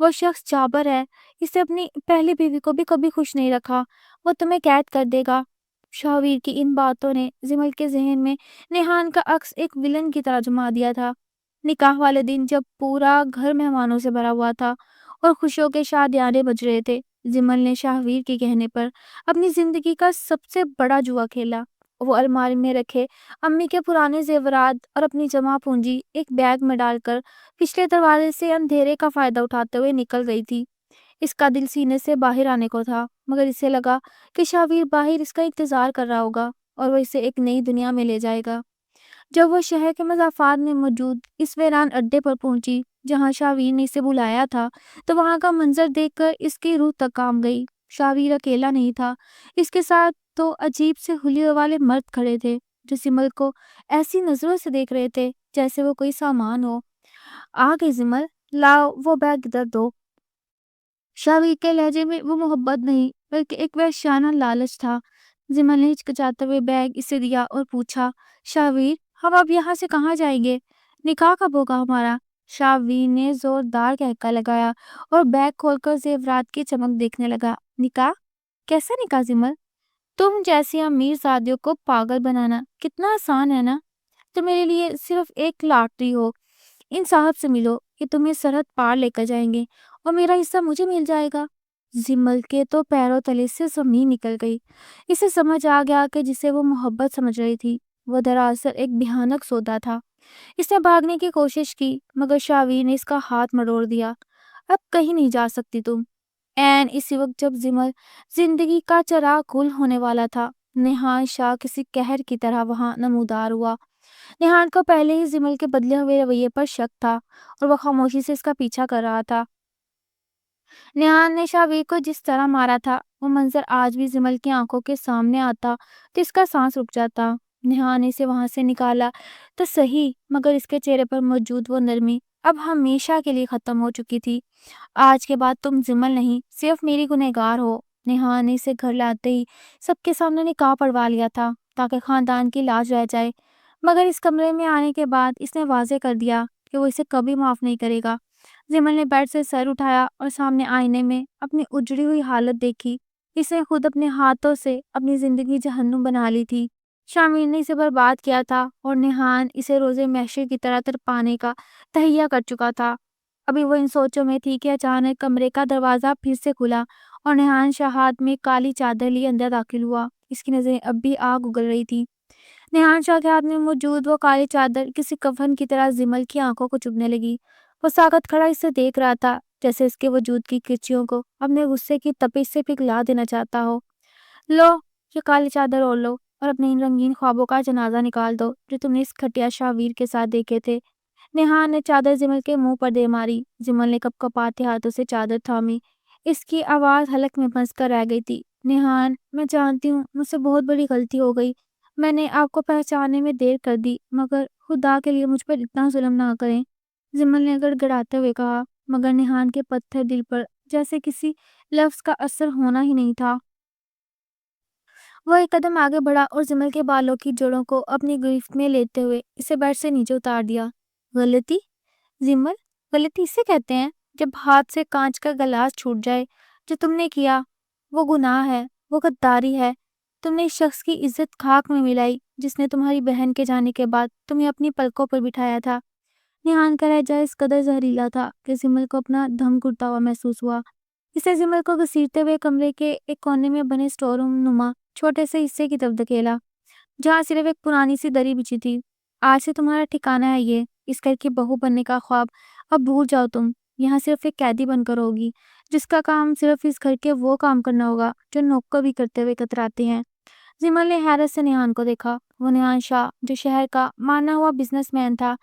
وہ شخص جابر ہے، اسے اپنی پہلی بیوی کو بھی کبھی خوش نہیں رکھا، وہ تمہیں قید کر دے گا۔ شاویر کی ان باتوں نے زمل کے ذہن میں نیہان کا عکس ایک ولن کی طرح جما دیا تھا۔ نکاح والے دن جب پورا گھر مہمانوں سے بھرا ہوا تھا اور خوشیوں کے شادیانے بج رہے تھے، زمل نے شاہویر کے کہنے پر اپنی زندگی کا سب سے بڑا جوا کھیلا۔ وہ الماری میں رکھے امی کے پرانے زیورات اور اپنی جمع پونجی ایک بیگ میں ڈال کر پچھلے دروازے سے اندھیرے کا فائدہ اٹھاتے ہوئے نکل گئی تھی۔ اس کا دل سینے سے باہر آنے کو تھا، مگر اسے لگا کہ شاویر باہر اس کا انتظار کر رہا ہوگا اور وہ اسے ایک نئی دنیا میں لے جائے گا۔ جب وہ شہر کے مضافات میں موجود اس ویران اڈے پر پہنچی جہاں شاویر نے اسے بلایا تھا، تو وہاں کا منظر دیکھ کر اس کی روح تک کانپ گئی۔ شاویر اکیلا نہیں تھا، اس کے ساتھ تو عجیب سے حلیے والے مرد کھڑے تھے جو زمل کو ایسی نظروں سے دیکھ رہے تھے جیسے وہ کوئی سامان ہو۔ آ گئی زمل، لاؤ وہ بیگ ادھر دو۔ شاویر کے لہجے میں وہ محبت نہیں بلکہ ایک وحشیانہ لالچ تھا۔ زمل نے ہچکچاتے ہوئے بیگ اسے دیا اور پوچھا، شاویر، ہم اب یہاں سے کہاں جائیں گے؟ نکاح کب ہوگا ہمارا؟ شاویر نے زوردار کہکا لگایا اور بیگ کھول کر زیورات کی چمک دیکھنے لگا۔ نکاح؟ کیسا نکاح زمل؟ تم جیسی امیر زادیوں کو پاگل بنانا کتنا آسان ہے نا۔ تو میرے لیے صرف ایک لاٹری ہو، ان صاحب سے ملو کہ تمہیں سرحد پار لے کر جائیں گے اور میرا حصہ مجھے مل جائے گا۔ زمل کے تو پیروں تلے سے زمین نکل گئی۔ اسے سمجھ آ گیا کہ جسے وہ محبت سمجھ رہی تھی وہ دراصل ایک بھیانک سودا تھا۔ اس نے بھاگنے کی کوشش کی مگر شاویر نے اس کا ہاتھ مروڑ دیا۔ اب کہیں نہیں جا سکتی تم۔ این اسی وقت جب زمل زندگی کا چراغ گل ہونے والا تھا، نیہان شاہ کسی قہر کی طرح وہاں نمودار ہوا۔ نیہان کو پہلے ہی زمل کے بدلے ہوئے رویے پر شک تھا اور وہ خاموشی سے اس کا پیچھا کر رہا تھا۔ نیہان نے شاویر کو جس طرح مارا تھا وہ منظر آج بھی زمل کی آنکھوں کے سامنے آتا تو اس کا سانس رک جاتا۔ نیہان نے اسے وہاں سے نکالا تو صحیح، مگر اس کے چہرے پر موجود وہ نرمی اب ہمیشہ کے لیے ختم ہو چکی تھی۔ آج کے بعد تم زمل نہیں، صرف میری گنہگار ہو۔ نیہان نے اسے گھر لاتے ہی سب کے سامنے نکاح پڑھوا لیا تھا تاکہ خاندان کی لاج رہ جائے، مگر اس کمرے میں آنے کے بعد اس نے واضح کر دیا کہ وہ اسے کبھی معاف نہیں کرے گا۔ زمل نے بیڈ سے سر اٹھایا اور سامنے آئینے میں اپنی اجڑی ہوئی حالت دیکھی۔ اس نے خود اپنے ہاتھوں سے اپنی زندگی جہنم بنا لی تھی۔ شاویر نے اسے برباد کیا تھا اور نیہان اسے روزے محشر کی طرح تڑپانے کا تہیہ کر چکا تھا۔ ابھی وہ ان سوچوں میں تھی کہ اچانک کمرے کا دروازہ پھر سے کھلا اور نیہان شاہ ہاتھ میں کالی چادر لیے اندر داخل ہوا۔ اس کی نظریں اب بھی آگ اگل رہی تھی۔ نیہان شاہ کے ہاتھ میں موجود وہ کالی چادر کسی کفن کی طرح زمل کی آنکھوں کو چبھنے لگی۔ وہ ساکت کھڑا اسے دیکھ رہا تھا جیسے اس کے وجود کی کرچیوں کو اپنے غصے کی تپش سے پگھلا دینا چاہتا ہو۔ لو، یہ کالی چادر اوڑھ لو اور اپنے ان رنگین خوابوں کا جنازہ نکال دو جو تم نے اس کھٹیا شاویر کے ساتھ دیکھے تھے۔ نیہان نے چادر زمل کے منہ پر دے ماری۔ زمل نے کپ کپاتے ہاتھوں سے چادر تھامی۔ اس کی آواز حلق میں پھنس کر رہ گئی تھی۔ نیہان، میں جانتی ہوں مجھ سے بہت بڑی غلطی ہو گئی، میں نے آپ کو پہچاننے میں دیر کر دی، مگر خدا کے لیے مجھ پر اتنا ظلم نہ کریں۔ زمل نے گڑ گڑاتے ہوئے کہا، مگر نیہان کے پتھر دل پر جیسے کسی لفظ کا اثر ہونا ہی نہیں تھا۔ وہ ایک قدم آگے بڑھا اور زمل کے بالوں کی جڑوں کو اپنی گرفت میں لیتے ہوئے اسے بیڈ سے نیچے اتار دیا۔ غلطی؟ زمل، غلطی اسے کہتے ہیں جب ہاتھ سے کانچ کا گلاس چھوٹ جائے۔ جو تم نے کیا وہ گناہ ہے، وہ غداری ہے۔ تم نے اس شخص کی عزت خاک میں ملائی جس نے تمہاری بہن کے جانے کے بعد تمہیں اپنی پلکوں پر بٹھایا تھا۔ نیہان کا لہجہ اس قدر زہریلا تھا کہ زمل کو اپنا دم گھٹتا ہوا محسوس ہوا۔ اس نے زمل کو گھسیٹتے ہوئے کمرے کے ایک کونے میں بنے اسٹور روم نما چھوٹے سے حصے کی طرف دھکیلا جہاں صرف ایک پرانی سی دری بچھی تھی۔ آج سے تمہارا ٹھکانہ ہے یہ، اس گھر کی بہو بننے کا خواب اب بھول جاؤ تم۔ یہاں صرف ایک قیدی بن کر ہوگی جس کا کام صرف اس گھر کے وہ کام کرنا ہوگا جو نوکر بھی کرتے ہوئے کتراتے ہیں۔ زمل نے حیرت سے نیہان کو دیکھا۔ وہ نیہان شاہ جو شہر کا مانا ہوا بزنس مین تھا،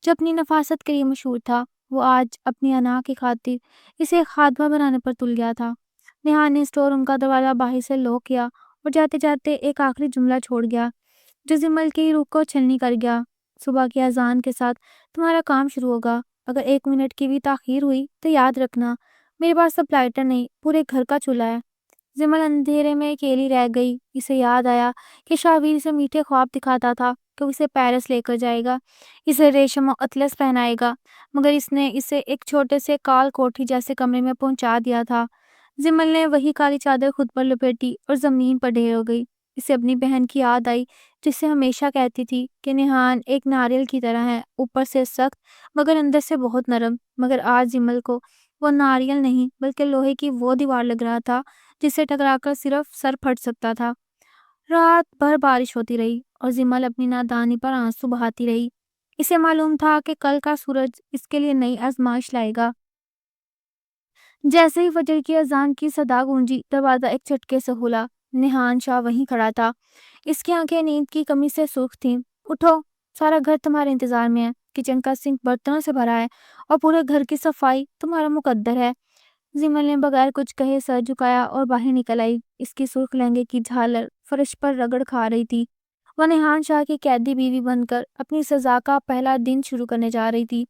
جو اپنی نفاست کے لیے مشہور تھا، وہ آج اپنی انا کی خاطر اسے خادمہ بنانے پر تل گیا تھا۔ نیہان نے اسٹور روم کا دروازہ باہر سے لاک کیا اور جاتے جاتے ایک آخری جملہ چھوڑ گیا جو زمل کی روح کو چھلنی کر گیا۔ صبح کی اذان کے ساتھ تمہارا کام شروع ہوگا۔ اگر 1 منٹ کی بھی تاخیر ہوئی تو یاد رکھنا میرے پاس اب لائٹر نہیں، پورے گھر کا چولہا ہے۔ زمل اندھیرے میں اکیلی رہ گئی۔ اسے یاد آیا کہ شاویر اسے میٹھے خواب دکھاتا تھا کہ وہ اسے پیرس لے کر جائے گا، اسے ریشم و اطلس پہنائے گا، مگر اس نے اسے ایک چھوٹے سے کال کوٹھی جیسے کمرے میں پہنچا دیا تھا۔ جمل نے وہی کالی چادر خود پر لپیٹی اور زمین پر ڈھیر ہو گئی۔ اسے اپنی بہن کی یاد آئی، جس سے ہمیشہ کہتی تھی کہ نیہان ایک ناریل کی طرح ہے، اوپر سے سخت مگر اندر سے بہت نرم۔ مگر آج جمل کو وہ ناریل نہیں بلکہ لوہے کی وہ دیوار لگ رہا تھا جسے ٹکرا کر صرف سر پھٹ سکتا تھا۔ رات بھر بارش ہوتی رہی اور جمل اپنی نادانی پر آنسو بہاتی رہی۔ اسے معلوم تھا کہ کل کا سورج اس کے لیے نئی آزمائش لائے گا۔ جیسے ہی فجر کی اذان کی صدا گونجی، دروازہ ایک جھٹکے سے کھلا۔ نیہان شاہ وہیں کھڑا تھا۔ اس کی آنکھیں نیند کی کمی سے سرخ تھیں۔ اٹھو، سارا گھر تمہارے انتظار میں ہے۔ کچن کا سنک برتنوں سے بھرا ہے اور پورے گھر کی صفائی تمہارا مقدر ہے۔ جمل نے بغیر کچھ کہے سر جھکایا اور باہر نکل آئی۔ اس کی سرخ لہنگے کی جھالر فرش پر رگڑ کھا رہی تھی۔ وہ نیہان شاہ کی قیدی بیوی بن کر اپنی سزا کا پہلا دن شروع کرنے جا رہی تھی،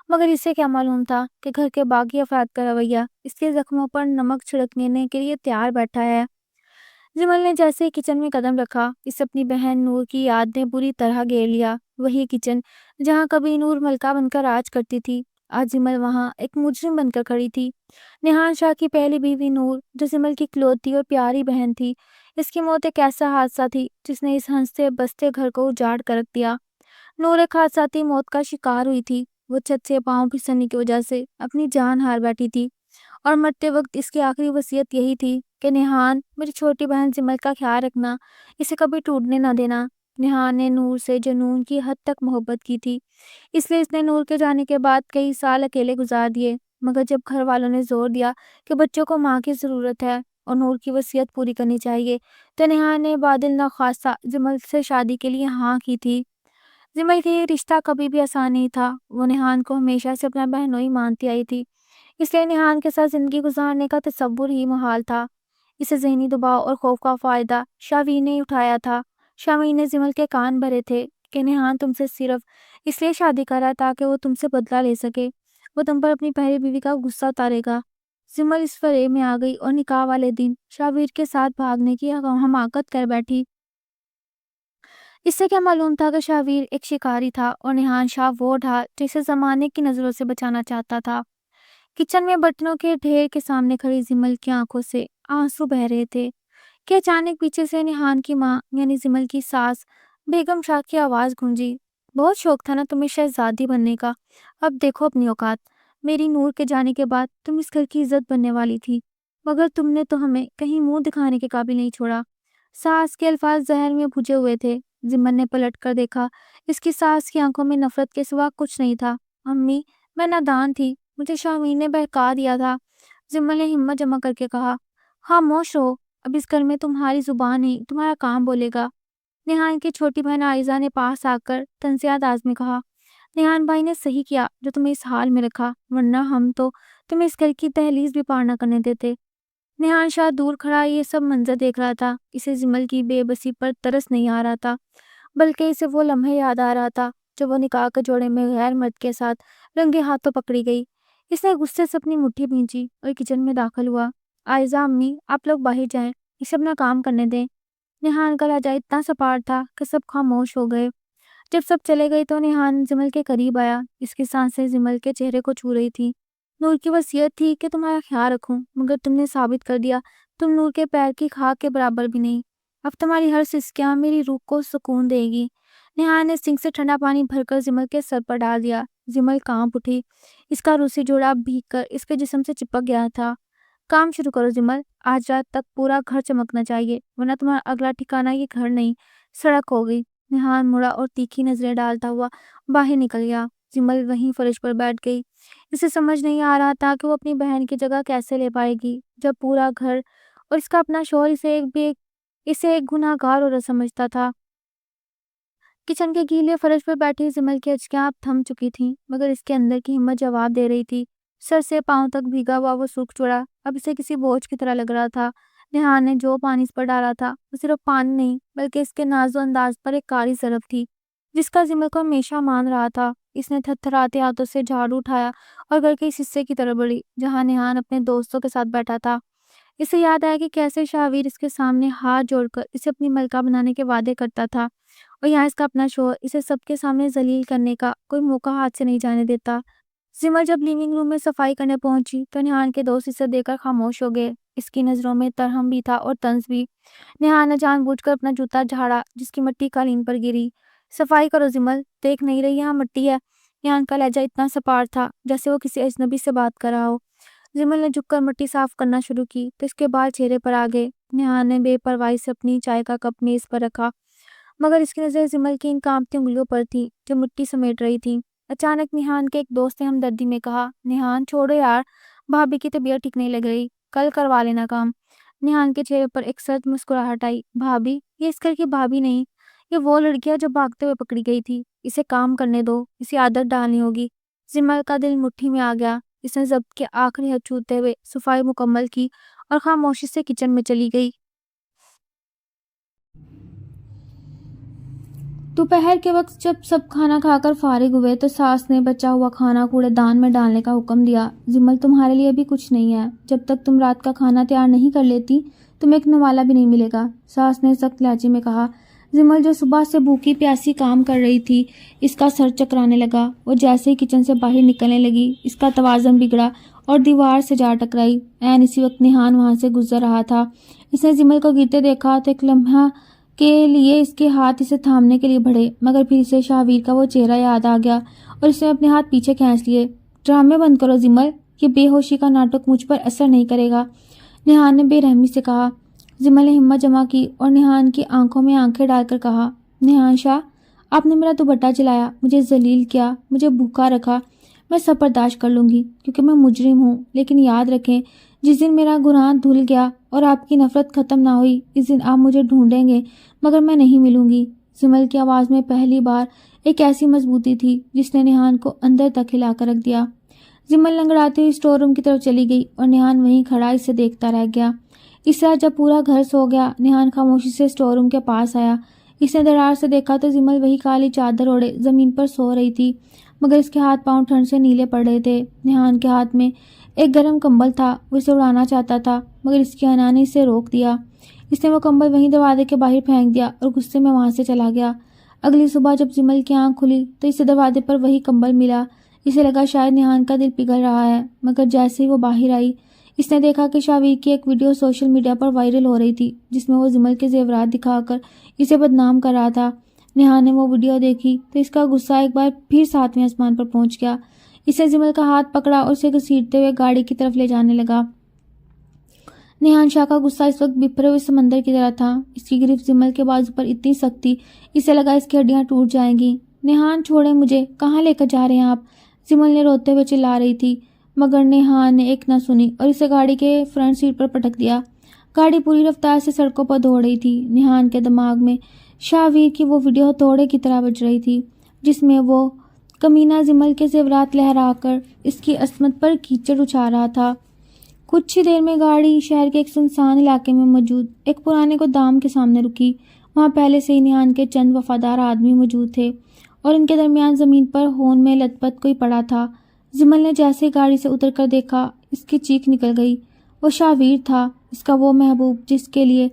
مگر اسے کیا معلوم تھا کہ گھر کے باقی افراد کا رویہ اس کے زخموں پر نمک چھڑکنے کے لیے تیار بیٹھا ہے۔ جمل نے جیسے ہی کچن میں قدم رکھا، اسے اپنی بہن نور کی یاد نے بری طرح گھیر لیا۔ وہی کچن جہاں کبھی نور ملکہ بن کر راج کرتی تھی، آج جمل وہاں ایک مجرم بن کر کھڑی تھی۔ نیہان شاہ کی پہلی بیوی نور، جو جمل کی اکلوتی اور پیاری بہن تھی، اس کی موت ایک ایسا حادثہ تھی جس نے اس ہنستے بستے گھر کو اجاڑ کر رکھ دیا۔ نور ایک حادثاتی موت کا شکار ہوئی تھی۔ وہ چھت سے پاؤں پھسلنے کی وجہ سے اپنی جان ہار بیٹھی تھی اور مرتے وقت اس کی آخری وصیت یہی تھی کہ نیہان، میری چھوٹی بہن جمل کا خیال رکھنا، اسے کبھی ٹوٹنے نہ دینا۔ نیہان نے نور سے جنون کی حد تک محبت کی تھی، اس لیے اس نے نور کے جانے کے بعد کئی سال اکیلے گزار دیے۔ مگر جب گھر والوں نے زور دیا کہ بچوں کو ماں کی ضرورت ہے اور نور کی وصیت پوری کرنی چاہیے، تو نیہان نے بادل نخواستہ جمل سے شادی کے لیے ہاں کی تھی۔ جمل کے یہ رشتہ کبھی بھی آسان نہیں تھا۔ وہ نیہان کو ہمیشہ سے اپنا بہنوئی مانتی آئی تھی، اس لیے نیہان کے ساتھ زندگی گزارنے کا تصور ہی محال تھا۔ اسے ذہنی دباؤ اور خوف کا فائدہ شاویر نے اٹھایا تھا۔ شاویر نے جمل کے کان بھرے تھے کہ نیہان تم سے صرف اس لیے شادی کر رہا تاکہ وہ تم سے بدلہ لے سکے، وہ تم پر اپنی پہلی بیوی کا غصہ اتارے گا۔ جمل اس فریب میں آ گئی اور نکاح والے دن شاویر کے ساتھ بھاگنے کی حماقت کر بیٹھی۔ اس سے کیا معلوم تھا کہ شاویر ایک شکاری تھا اور نیہان شاہ وہ ڈھال جسے زمانے کی نظروں سے بچانا چاہتا تھا۔ کچن میں برتنوں کے ڈھیر کے سامنے کھڑی جمل کی آنکھوں سے آنسو بہہ رہے تھے کہ اچانک پیچھے سے نیہان کی ماں یعنی جمل کی ساس بیگم شاہ کی آواز گونجی۔ بہت شوق تھا نا تمہیں شہزادی بننے کا، اب دیکھو اپنی اوقات۔ میری نور کے جانے کے بعد تم اس گھر کی عزت بننے والی تھی، مگر تم نے تو ہمیں کہیں منہ دکھانے کے قابل نہیں چھوڑا۔ ساس کے الفاظ زہر میں بھجے ہوئے تھے۔ جمل نے پلٹ کر دیکھا، اس کی ساس کی آنکھوں میں نفرت کے سوا کچھ نہیں تھا۔ امی، میں نادان تھی، مجھے شاویر نے بہکا دیا تھا۔ جمل نے ہمت جمع کر کے کہا، خاموش رہو، اب اس گھر میں تمہاری زبان ہی تمہارا کام بولے گا۔ نیہان کی چھوٹی بہن عائزہ نے پاس آ کر طنزیہ انداز میں کہا، نیہان بھائی نے صحیح کیا جو تمہیں اس حال میں رکھا، ورنہ ہم تو تمہیں اس گھر کی دہلیز بھی پار نہ کرنے دیتے۔ نیہان شاہ دور کھڑا یہ سب منظر دیکھ رہا تھا۔ اسے جمل کی بے بسی پر ترس نہیں آ رہا تھا، بلکہ اسے وہ لمحے یاد آ رہا تھا جب وہ نکاح کے جوڑے میں غیر مرد کے ساتھ رنگے ہاتھوں پکڑی گئی۔ اس نے غصے سے اپنی مٹھی بھینچی اور کچن میں داخل ہوا۔ عائزہ، امی، آپ لوگ باہر جائیں، اسے اپنا کام کرنے دیں۔ نیہان کا لہجہ اتنا سپاٹ تھا کہ سب خاموش ہو گئے۔ جب سب چلے گئے تو نیہان جمل کے قریب آیا۔ اس کی سانسیں جمل کے چہرے کو چھو رہی تھی۔ نور کی وصیت تھی کہ تمہارا خیال رکھوں، مگر تم نے ثابت کر دیا تم نور کے پیر کی خاک کے برابر بھی نہیں۔ اب تمہاری ہر سسکیاں میری روح کو سکون دے گی۔ نیہان نے سنک سے ٹھنڈا پانی بھر کر جمل کے سر پر ڈال دیا۔ جمل کانپ اٹھی، اس کا روسی جوڑا بھیگ کر اس کے جسم سے چپک گیا تھا۔ کام شروع کرو جمل، آج رات تک پورا گھر چمکنا چاہیے، ورنہ تمہارا اگلا ٹھکانہ یہ گھر نہیں، سڑک ہوگی۔ نیہان مڑا اور تیکھی نظریں ڈالتا ہوا باہر نکل گیا۔ جمل وہیں فرش پر بیٹھ گئی۔ اسے سمجھ نہیں آ رہا تھا کہ وہ اپنی بہن کی جگہ کیسے لے پائے گی جب پورا گھر اور اس کا اپنا شوہر اسے ایک گناہ گار عورت سمجھتا تھا۔ کچن کے گیلے فرش پر بیٹھی جمل کی اچکیاں اب تھم چکی تھیں، مگر اس کے اندر کی ہمت جواب دے رہی تھی۔ سر سے پاؤں تک بھیگا ہوا وہ سرخ جوڑا اب اسے کسی بوجھ کی طرح لگ رہا تھا۔ نیہان نے جو پانی اس پر ڈالا تھا وہ صرف پانی نہیں بلکہ اس کے نازو انداز پر ایک کاری ضرب تھی جس کا جمل کو ہمیشہ مان رہا تھا۔ اس نے تھرتھراتے ہاتھوں سے جھاڑو اٹھایا اور گھر کے اس حصے کی طرف بڑھی جہاں نیہان اپنے دوستوں کے ساتھ بیٹھا تھا۔ اسے یاد آیا کہ کیسے شاویر اس کے سامنے ہاتھ جوڑ کر اسے اپنی ملکہ بنانے کے وعدے کرتا تھا اور یہاں اس کا اپنا شوہر اسے سب کے سامنے ذلیل کرنے کا کوئی موقع ہاتھ سے نہیں جانے دیتا۔ زمل جب لیونگ روم میں صفائی کرنے پہنچی تو نیہان کے دوست اسے دیکھ کر خاموش ہو گئے۔ اس کی نظروں میں ترہم بھی تھا اور طنز بھی۔ نیہان نے جان بوجھ کر اپنا جوتا جھاڑا جس کی مٹی قالین پر گری۔ صفائی کرو زمل، دیکھ نہیں رہی یہاں مٹی ہے؟ نیہان کا لہجہ اتنا سپاٹ تھا جیسے وہ کسی اجنبی سے بات کر رہا ہو۔ زمل نے جھک کر مٹی صاف کرنا شروع کی تو اس کے بال چہرے پر آ گئے۔ نیہان نے بے پرواہی سے اپنی چائے کا کپ میز پر رکھا مگر اس کی نظر زمل کی ان کانپتی انگلیوں پر تھی جو مٹی سمیٹ رہی تھی۔ اچانک نیہان کے ایک دوست نے ہمدردی میں کہا، نیہان چھوڑو یار، بھابی کی طبیعت ٹھیک نہیں لگ رہی، کل کروا لینا کام۔ نیہان کے چہرے پر ایک سرد مسکراہٹ آئی۔ بھابی؟ یہ اس گھر کی بھابی نہیں، یہ وہ لڑکی ہے جو بھاگتے ہوئے پکڑی گئی تھی۔ اسے کام کرنے دو، اسے عادت ڈالنی ہوگی۔ زمل کا دل مٹھی میں آ گیا۔ اس نے ضبط کے آخری حد چھوتے ہوئے صفائی مکمل کی اور خاموشی سے کچن میں چلی گئی۔ دوپہر کے وقت جب سب کھانا کھا کر فارغ ہوئے تو ساس نے بچا ہوا کھانا کوڑے دان میں ڈالنے کا حکم دیا۔ زمل، تمہارے لیے ابھی کچھ نہیں ہے، جب تک تم رات کا کھانا تیار نہیں کر لیتی تمہیں ایک نوالا بھی نہیں ملے گا، ساس نے سخت لہجے میں کہا۔ زمل جو صبح سے بھوکی پیاسی کام کر رہی تھی اس کا سر چکرانے لگا۔ وہ جیسے ہی کچن سے باہر نکلنے لگی اس کا توازن بگڑا اور دیوار سے جا ٹکرائی۔ عین اسی وقت نیہان وہاں سے گزر رہا تھا۔ اس نے زمل کو گرتے دیکھا تو ایک لمحہ کے لیے اس کے ہاتھ اسے تھامنے کے لیے بڑھے مگر پھر اسے شاہویر کا وہ چہرہ یاد آ گیا اور اس نے اپنے ہاتھ پیچھے کھینچ لیے۔ ڈرامے بند کرو زمل، یہ بے ہوشی کا ناٹک مجھ پر اثر نہیں کرے گا، نیہان نے بے رحمی سے کہا۔ زمل نے ہمت جمع کی اور نیہان کی آنکھوں میں آنکھیں ڈال کر کہا، نیہان شاہ، آپ نے میرا دوپٹہ جلایا، مجھے ذلیل کیا، مجھے بھوکا رکھا، میں سب برداشت کر لوں گی کیونکہ میں مجرم ہوں، لیکن یاد رکھیں جس دن میرا گناہ دھل گیا اور آپ کی نفرت ختم نہ ہوئی اس دن آپ مجھے ڈھونڈیں گے مگر میں نہیں ملوں گی۔ زمل کی آواز میں پہلی بار ایک ایسی مضبوطی تھی جس نے نیہان کو اندر تک ہلا کر رکھ دیا۔ زمل لنگڑاتی ہوئی اسٹور روم کی طرف چلی گئی اور نیہان وہیں کھڑا اسے دیکھتا رہ گیا۔ اس طرح جب پورا گھر سو گیا نیہان خاموشی سے اسٹور روم کے پاس آیا۔ اس نے درار سے دیکھا تو زمل وہی کالی چادر اوڑھے زمین پر سو رہی تھی مگر اس کے ہاتھ پاؤں ٹھنڈ سے نیلے پڑ رہے تھے۔ نیہان کے ہاتھ میں ایک گرم کمبل تھا، وہ اسے اڑانا چاہتا تھا مگر اس کی انا نے اسے روک دیا۔ اس نے وہ کمبل وہیں دروازے کے باہر پھینک دیا اور غصے میں وہاں سے چلا گیا۔ اگلی صبح جب زمل کی آنکھ کھلی تو اسے دروازے پر وہی کمبل ملا۔ اسے لگا شاید نیہان کا دل پگھل رہا ہے مگر جیسے ہی وہ باہر آئی اس نے دیکھا کہ شاویر کی ایک ویڈیو سوشل میڈیا پر وائرل ہو رہی تھی جس میں وہ زمل کے زیورات دکھا کر اسے بدنام کر رہا تھا۔ نیہان نے وہ ویڈیو دیکھی تو اس کا غصہ ایک بار پھر 7ویں آسمان پر پہنچ گیا۔ اس نے زمل کا ہاتھ پکڑا اور اسے گھسیٹتے ہوئے گاڑی کی طرف لے جانے لگا۔ نیہان شاہ کا غصہ اس وقت بپھرے ہوئے سمندر کی طرح تھا۔ اس کی گرفت زمل کے بازو پر اتنی سخت تھی اسے لگا اس کی ہڈیاں ٹوٹ جائیں گی۔ نیہان چھوڑیں مجھے، کہاں لے کر جا رہے ہیں آپ؟ زمل نے روتے ہوئے چلا رہی تھی مگر نیہان نے ایک نہ سنی اور اسے گاڑی کے فرنٹ سیٹ پر پٹک دیا۔ گاڑی پوری رفتار سے سڑکوں پر دوڑ رہی تھی۔ نیہان کے دماغ میں شاویر کی وہ ویڈیو توڑے کی طرح بج رہی تھی جس میں وہ کمینہ زمل کے زیورات لہرا کر اس کی عصمت پر کیچڑ اچھا رہا تھا۔ کچھ ہی دیر میں گاڑی شہر کے ایک سنسان علاقے میں موجود ایک پرانے گودام کے سامنے رکی۔ وہاں پہلے سے ہی نیہان کے چند وفادار آدمی موجود تھے اور ان کے درمیان زمین پر ہون میں لت پت کوئی پڑا تھا۔ زمل نے جیسے گاڑی سے اتر کر دیکھا اس کی چیخ نکل گئی۔ وہ شاویر تھا، اس کا وہ محبوب جس کے لیے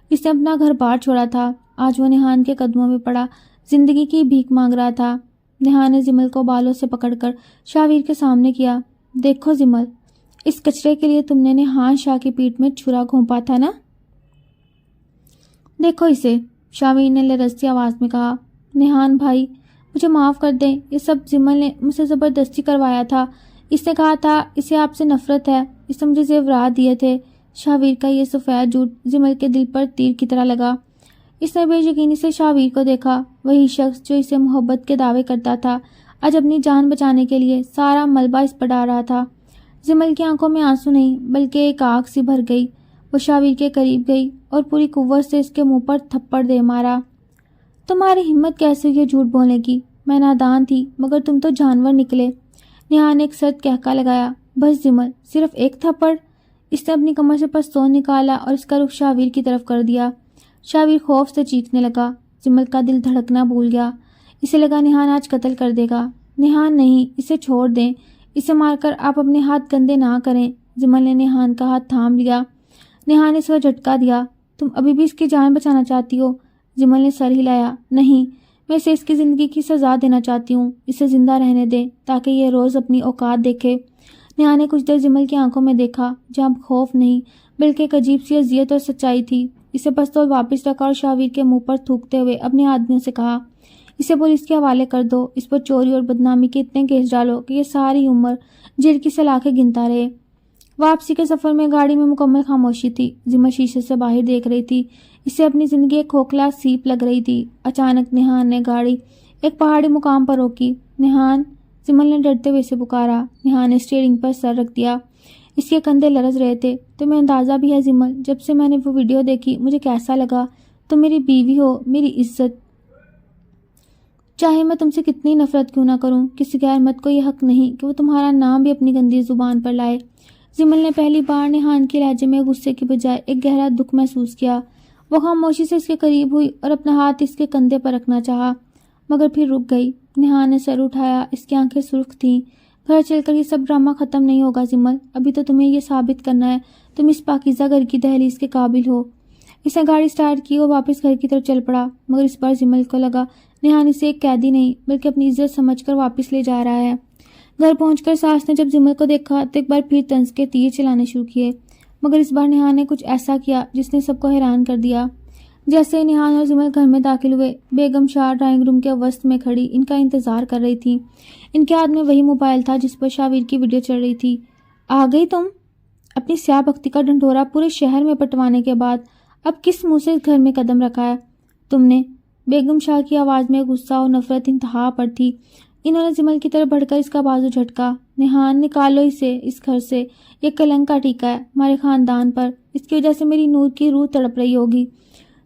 اس نے اپنا گھر بار چھوڑا تھا۔ آج وہ نیہان کے قدموں میں پڑا زندگی کی بھیک مانگ رہا تھا۔ نیہان نے زمل کو بالوں سے پکڑ کر شاویر کے سامنے کیا۔ دیکھو زمل، اس کچرے کے لیے تم نے نیہان شاہ کی پیٹھ میں چھرا گھونپا تھا نا؟ دیکھو اسے، شاویر نے لرزتی آواز میں کہا۔ نیہان بھائی مجھے معاف کر دیں، یہ سب زمل نے مجھ سے زبردستی کروایا تھا۔ اس نے کہا تھا اسے آپ سے نفرت ہے، اس نے مجھے زیورات دیے تھے۔ شاویر کا یہ سفید جھوٹ زمل کے دل پر تیر کی طرح لگا۔ اس نے بے یقینی سے شاویر کو دیکھا، وہی شخص جو اسے محبت کے دعوے کرتا تھا آج اپنی جان بچانے کے لیے سارا ملبہ اس پر ڈال رہا تھا۔ زمل کی آنکھوں میں آنسو نہیں بلکہ ایک آگ سی بھر گئی۔ وہ شاویر کے قریب گئی اور پوری قوت سے اس کے منہ پر تھپڑ دے مارا۔ تمہاری ہمت کیسے ہوئی جھوٹ بولنے کی؟ میں نادان تھی مگر تم تو جانور نکلے۔ نیہان نے ایک سرد کہکا لگایا۔ بس زمل، صرف ایک تھپڑ؟ اس نے اپنی کمر سے پستون نکالا اور اس کا رخ شاویر کی طرف کر دیا۔ شاویر خوف سے چیخنے لگا۔ زمل کا دل دھڑکنا بھول گیا۔ اسے لگا نیہان آج قتل کر دے گا۔ نیہان نہیں، اسے چھوڑ دیں، اسے مار کر آپ اپنے ہاتھ گندے نہ کریں۔ زمل نے نیہان کا ہاتھ تھام لیا۔ نیہان نے اس کو جھٹکا دیا۔ تم ابھی بھی اس کی جان بچانا چاہتی ہو؟ جمل نے سر ہلایا۔ نہیں، میں اسے اس کی زندگی کی سزا دینا چاہتی ہوں۔ اسے زندہ رہنے دیں تاکہ یہ روز اپنی اوقات دیکھے۔ نیہا نے کچھ دیر جمل کی آنکھوں میں دیکھا جہاں خوف نہیں بلکہ ایک عجیب سی اذیت اور سچائی تھی۔ اسے پستول واپس رکھا اور شاویر کے منہ پر تھوکتے ہوئے اپنے آدمیوں سے کہا، اسے پولیس کے حوالے کر دو، اس پر چوری اور بدنامی کے اتنے کیس ڈالو کہ یہ ساری عمر جیل کی سلاخیں گنتا رہے۔ واپسی کے سفر میں گاڑی میں مکمل خاموشی تھی۔ جمل شیشے سے باہر دیکھ رہی تھی۔ اسے اپنی زندگی ایک کھوکھلا سیپ لگ رہی تھی۔ اچانک نیہان نے گاڑی ایک پہاڑی مقام پر روکی۔ نیہان، جمل نے ڈرتے ہوئے اسے پکارا۔ نیہان نے اسٹیئرنگ پر سر رکھ دیا۔ اس کے کندھے لرز رہے تھے۔ تمہیں اندازہ بھی ہے جمل، جب سے میں نے وہ ویڈیو دیکھی مجھے کیسا لگا؟ تم میری بیوی ہو، میری عزت۔ چاہے میں تم سے کتنی نفرت کیوں نہ کروں، کسی غیر مرد کو یہ حق نہیں کہ وہ تمہارا نام بھی اپنی گندی زبان پر لائے۔ جمل نے پہلی بار نیہان کے لہجے میں غصے کی بجائے ایک گہرا دکھ محسوس کیا۔ وہ خاموشی سے اس کے قریب ہوئی اور اپنا ہاتھ اس کے کندھے پر رکھنا چاہا، مگر پھر رک گئی۔ نیہان نے سر اٹھایا۔ اس کی آنکھیں سرخ تھیں۔ گھر چل کر یہ سب ڈرامہ ختم نہیں ہوگا جمل، ابھی تو تمہیں یہ ثابت کرنا ہے تم اس پاکیزہ گھر کی دہلیز کے قابل ہو۔ اس نے گاڑی سٹارٹ کی اور واپس گھر کی طرف چل پڑا، مگر اس بار جمل کو لگا نیہان اسے ایک قیدی نہیں بلکہ اپنی عزت سمجھ کر واپس لے جا رہا ہے۔ گھر پہنچ کر ساس نے جب جمل کو دیکھا تو ایک بار پھر طنز کے تیر چلانے شروع کیے، مگر اس بار نیہان نے کچھ ایسا کیا جس نے سب کو حیران کر دیا۔ جیسے نیہان اور جمل گھر میں داخل ہوئے، بیگم شاہ ڈرائنگ روم کے وسط میں کھڑی ان کا انتظار کر رہی تھی۔ ان کے ہاتھ میں وہی موبائل تھا جس پر شاویر کی ویڈیو چل رہی تھی۔ آ گئی تم؟ اپنی سیاہ بختی کا ڈھنڈورا پورے شہر میں پٹوانے کے بعد اب کس منہ سے اس گھر میں قدم رکھا ہے تم نے؟ بیگم شاہ کی آواز میں غصہ اور نفرت انتہا پر تھی۔ انہوں نے جمل کی طرف بڑھ کر اس کا بازو جھٹکا۔ نیہان، نکالو اسے اس گھر سے، یہ کلنک کا ٹیکا ہے ہمارے خاندان پر، اس کی وجہ سے میری نور کی روح تڑپ رہی ہوگی۔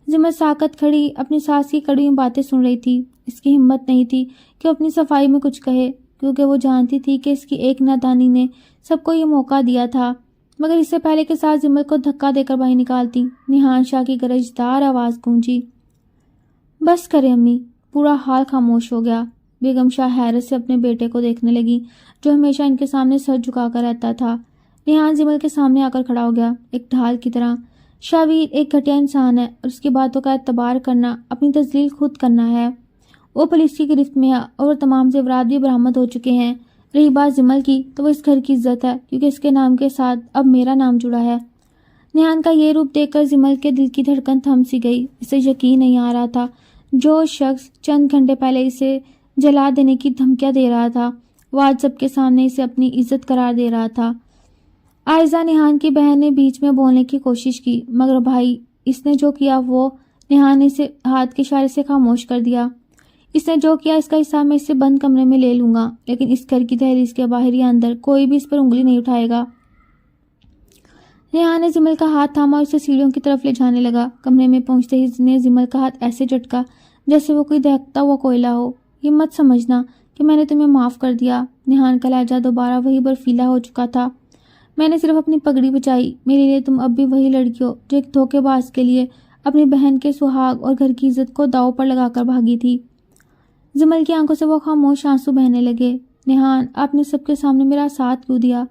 جمل ساکت کھڑی اپنی ساس کی کڑوی باتیں سن رہی تھی۔ اس کی ہمت نہیں تھی کہ وہ اپنی صفائی میں کچھ کہے، کیونکہ وہ جانتی تھی کہ اس کی ایک نادانی نے سب کو یہ موقع دیا تھا۔ مگر اس سے پہلے کہ ساس جمل کو دھکا دے کر باہر نکالتی، نیہان شاہ کی گرجدار آواز گونجی، بس کرے امی۔ پورا حال خاموش ہو گیا۔ بیگم شاہ حیرت سے اپنے بیٹے کو دیکھنے لگی جو ہمیشہ ان کے سامنے سر جھکا کر رہتا تھا۔ نیہان جمل کے سامنے آ کر کھڑا ہو گیا، ایک ڈھال کی طرح۔ شاویر ایک گھٹیا انسان ہے اور اس کی باتوں کا اعتبار کرنا اپنی تذلیل خود کرنا ہے۔ وہ پولیس کی گرفت میں ہے اور تمام زیورات بھی برآمد ہو چکے ہیں۔ رہی بات جمل کی تو وہ اس گھر کی عزت ہے کیونکہ اس کے نام کے ساتھ اب میرا نام جڑا ہے۔ نیہان کا یہ روپ دیکھ کر جمل کے دل کی دھڑکن تھم سی گئی۔ اسے یقین نہیں آ رہا تھا جو شخص چند گھنٹے پہلے اسے جلا دینے کی دھمکیاں دے رہا تھا وہ آج سب کے سامنے اسے اپنی عزت قرار دے رہا تھا۔ عائزہ، نیہان کی بہن، نے بیچ میں بولنے کی کوشش کی، مگر بھائی اس نے جو کیا وہ نیہان نے اسے ہاتھ کے اشارے سے خاموش کر دیا۔ اس نے جو کیا اس کا حساب میں اسے بند کمرے میں لے لوں گا، لیکن اس گھر کی دہلیز کے باہر یا اندر کوئی بھی اس پر انگلی نہیں اٹھائے گا۔ نیہان نے جمل کا ہاتھ تھاما اور اسے سیڑھیوں کی طرف لے جانے لگا۔ کمرے میں پہنچتے ہی اس نے جمل کا ہاتھ ایسے جھٹکا جیسے وہ کوئی دہکتا ہوا کوئلہ ہو۔ یہ مت سمجھنا کہ میں نے تمہیں معاف کر دیا۔ نیہان کا لہجہ دوبارہ وہی برفیلا ہو چکا تھا۔ میں نے صرف اپنی پگڑی بچائی، میرے لیے تم اب بھی وہی لڑکی ہو جو ایک دھوکے باز کے لیے اپنی بہن کے سہاگ اور گھر کی عزت کو داؤ پر لگا کر بھاگی تھی۔ جمل کی آنکھوں سے وہ خاموش آنسو بہنے لگے۔ نیہان، آپ نے سب کے سامنے میرا ساتھ کیوں دیا؟